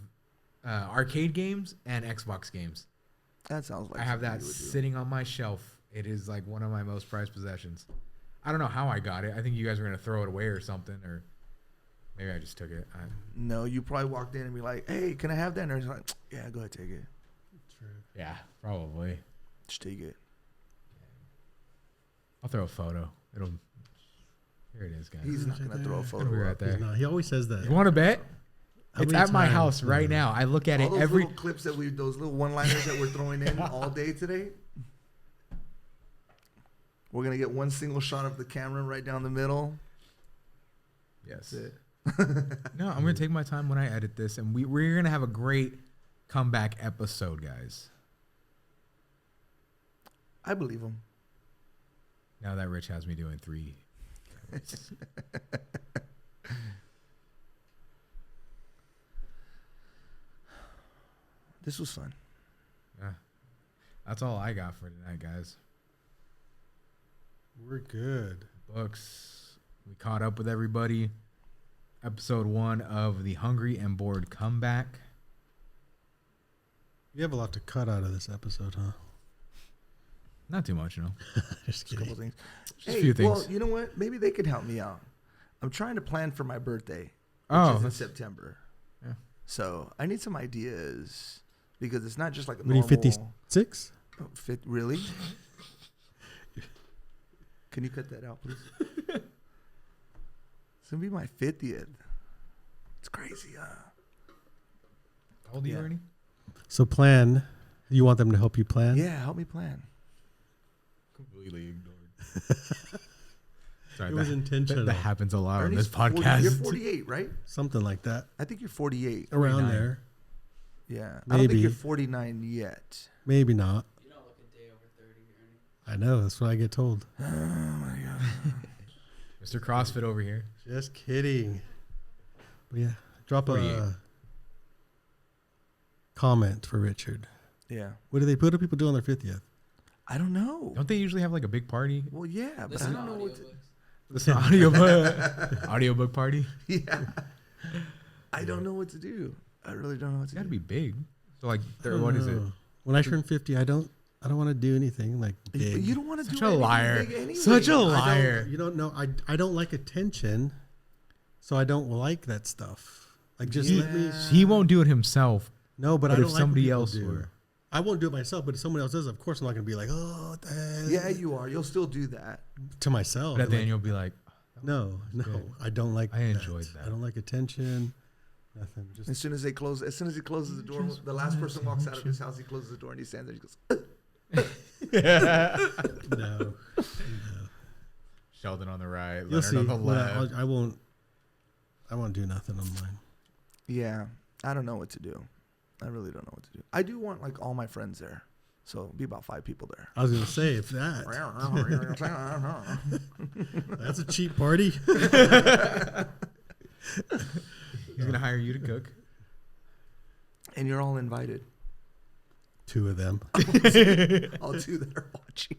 arcade games and Xbox games. That sounds like I have something that you would do. sitting on my shelf. It is like one of my most prized possessions. I don't know how I got it. I think you guys were going to throw it away or something, or maybe I just took it. No, you probably walked in and be like, "Hey, can I have that?" And he's like, "Yeah, go ahead, take it. Yeah, probably. Just take it." I'll throw a photo. Here it is, guys. He's not gonna throw a It'll be photo. right Up. there. No, he always says that. You want to bet? How It's many at my times? house right now. I look at All it those every. little clips that those little one-liners that we're throwing in all day today. We're gonna get one single shot of the camera right down the middle. Yes. That's it. No, I'm gonna take my time when I edit this, and we're gonna have a great comeback episode, guys. I believe him. Now that Rich has me doing 3. This was fun. Yeah. That's all I got for tonight, guys. We're good. Books. We caught up with everybody. Episode 1 of the Hungry and Bored Comeback. You have a lot to cut out of this episode, huh? Not too much, you know. Just Just a couple kidding. things. Just a few things. Well, you know what? Maybe they could help me out. I'm trying to plan for my birthday, which Oh, is in that's- September. Yeah. So I need some ideas because it's not just like a What are you, normal. 56? Oh, really? Can you cut that out, please? It's gonna be my 50th. It's crazy, huh? How old are you, Yeah. Ernie? So plan. You want them to help you plan? Yeah, help me plan. Completely ignored. Sorry, It was intentional. that happens a lot on Ernie's this 40 podcast. you're 48, right? Something like that. I think you're 48. Around 49. there. Yeah. I don't Maybe. think you're 49 yet. Maybe not. You don't look a day over 30, Ernie. I know. That's what I get told. Oh my god. Mr. CrossFit over here. Just kidding. But yeah, drop 48. a comment for Richard. Yeah. What do people do on their 50th? I don't know. Don't they usually have like a big party? Well, yeah, but Listen I to don't know what. To, audiobooks. Listen, audiobook party. yeah. I don't know what to do. I really don't know what It's to got to do. be big. So like, I don't what is it? know. When I turn 50, I don't want to do anything like But big. you don't want to Such do a anything liar. big anyway. Such a I liar. don't, you don't know. I don't like attention, so I don't like that stuff. Like just let me. He won't do it himself. No, but I But don't if like somebody when people else do. were. I won't do it myself, but if someone else does, of course I'm not going to be like, oh, what the hell? Yeah, you are. You'll still do that. To myself. But then like, you'll be like, no, good. I don't like. I enjoyed that. I don't like attention. Nothing. Just As soon as he closes the door, the last person walks out of his house, he closes the door and he stands there. He goes, no. Sheldon on the right, You'll Leonard see. on the Well, left. I won't do nothing on mine. yeah, I don't know what to do. I really don't know what to do. I do want like all my friends there. So it'll be about 5 people there. I was gonna say if that that's a cheap party. He's gonna hire you to cook. And you're all invited. 2 of them. All 2 that are watching.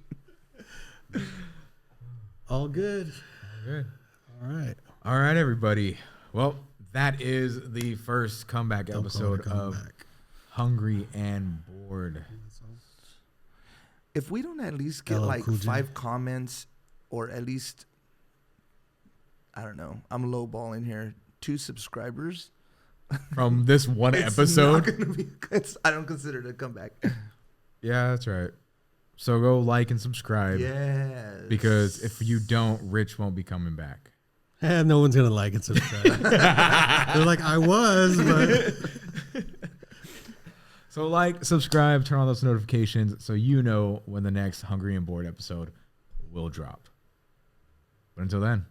All good. Good. All right. All right, everybody. Well, that is the first comeback Don't call it a episode of comeback. Hungry and Bored. If we don't at least get LL like Cool J. 5 comments or at least, I don't know, I'm lowballing here, 2 subscribers. From this one It's episode. not gonna be, I don't consider it a comeback. Yeah, that's right. So go like and subscribe. Yes. Because if you don't, Rich won't be coming back. And no one's gonna like and subscribe. They're like, I was, but So like, subscribe, turn on those notifications so you know when the next Hungry and Bored episode will drop. But until then,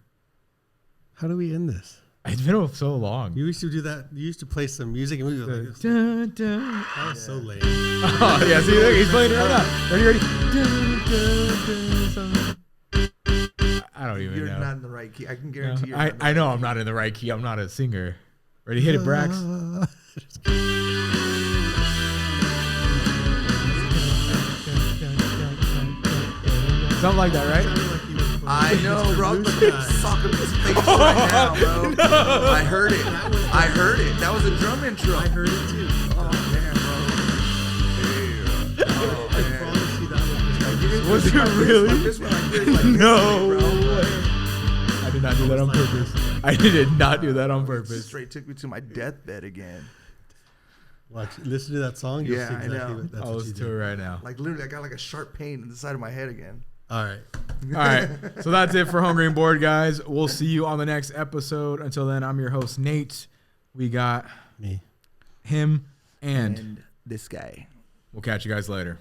how do we end this? it's been so long. You used to do that. You used to play some music and we were like, Dun, dun. that was so lame. Oh, yeah, see, look, he's playing it right now. Ready? Dun, dun, dun, I don't even You're know. not in the right key. I can No, guarantee you're not in the I know right I'm not in the right key. I'm not a singer. Ready? Hit it, Brax. Something like that, right? I know, bro. Fucking his face right now, bro. I heard it. I heard it. That was a drum intro. I heard it too. Oh, damn, bro. Damn. Oh, I man. promise you that was You didn't Was just it like this, really? like this one, like this, like this, No bro. I did not do that on purpose. I did not do that on purpose. Straight took me to my deathbed again. Watch, listen to that song. You'll Yeah, see I exactly know. what that's I'll what you listen to do. it right now. Like literally, I got like a sharp pain in the side of my head again. All right. All right. So that's it for Hungry and Bored, guys. We'll see you on the next episode. Until then, I'm your host, Nate. We got Me. him, and And this guy. we'll catch you guys later.